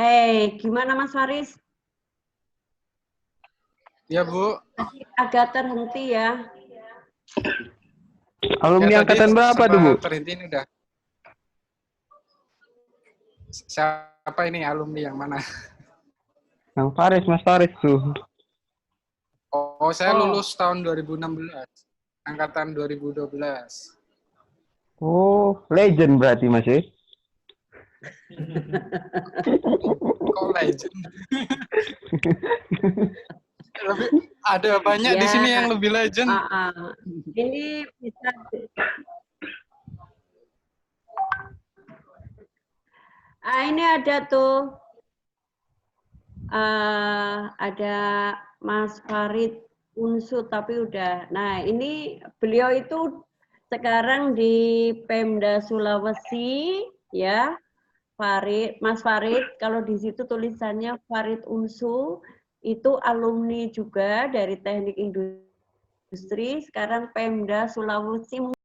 Gimana Mas Faris? Ya Bu. Agak terhenti ya. Alumni angkatan berapa tuh Bu? Terhenti ini udah. Siapa ini alumni yang mana? Yang Faris, Mas Faris tuh. Oh, Oh, saya Oh. lulus tahun 2016. Angkatan 2012. Oh, legend berarti Mas ya? Kok legend? Ada banyak di Ya, sini yang lebih legend. Ini bisa ini ada tuh ada Mas Farid Unsu tapi udah. Nah, ini beliau itu sekarang di Pemda Sulawesi ya. Mas Farid, kalau di situ tulisannya Farid Unsu, itu alumni juga dari Teknik Industri, sekarang Pemda Sulawesi.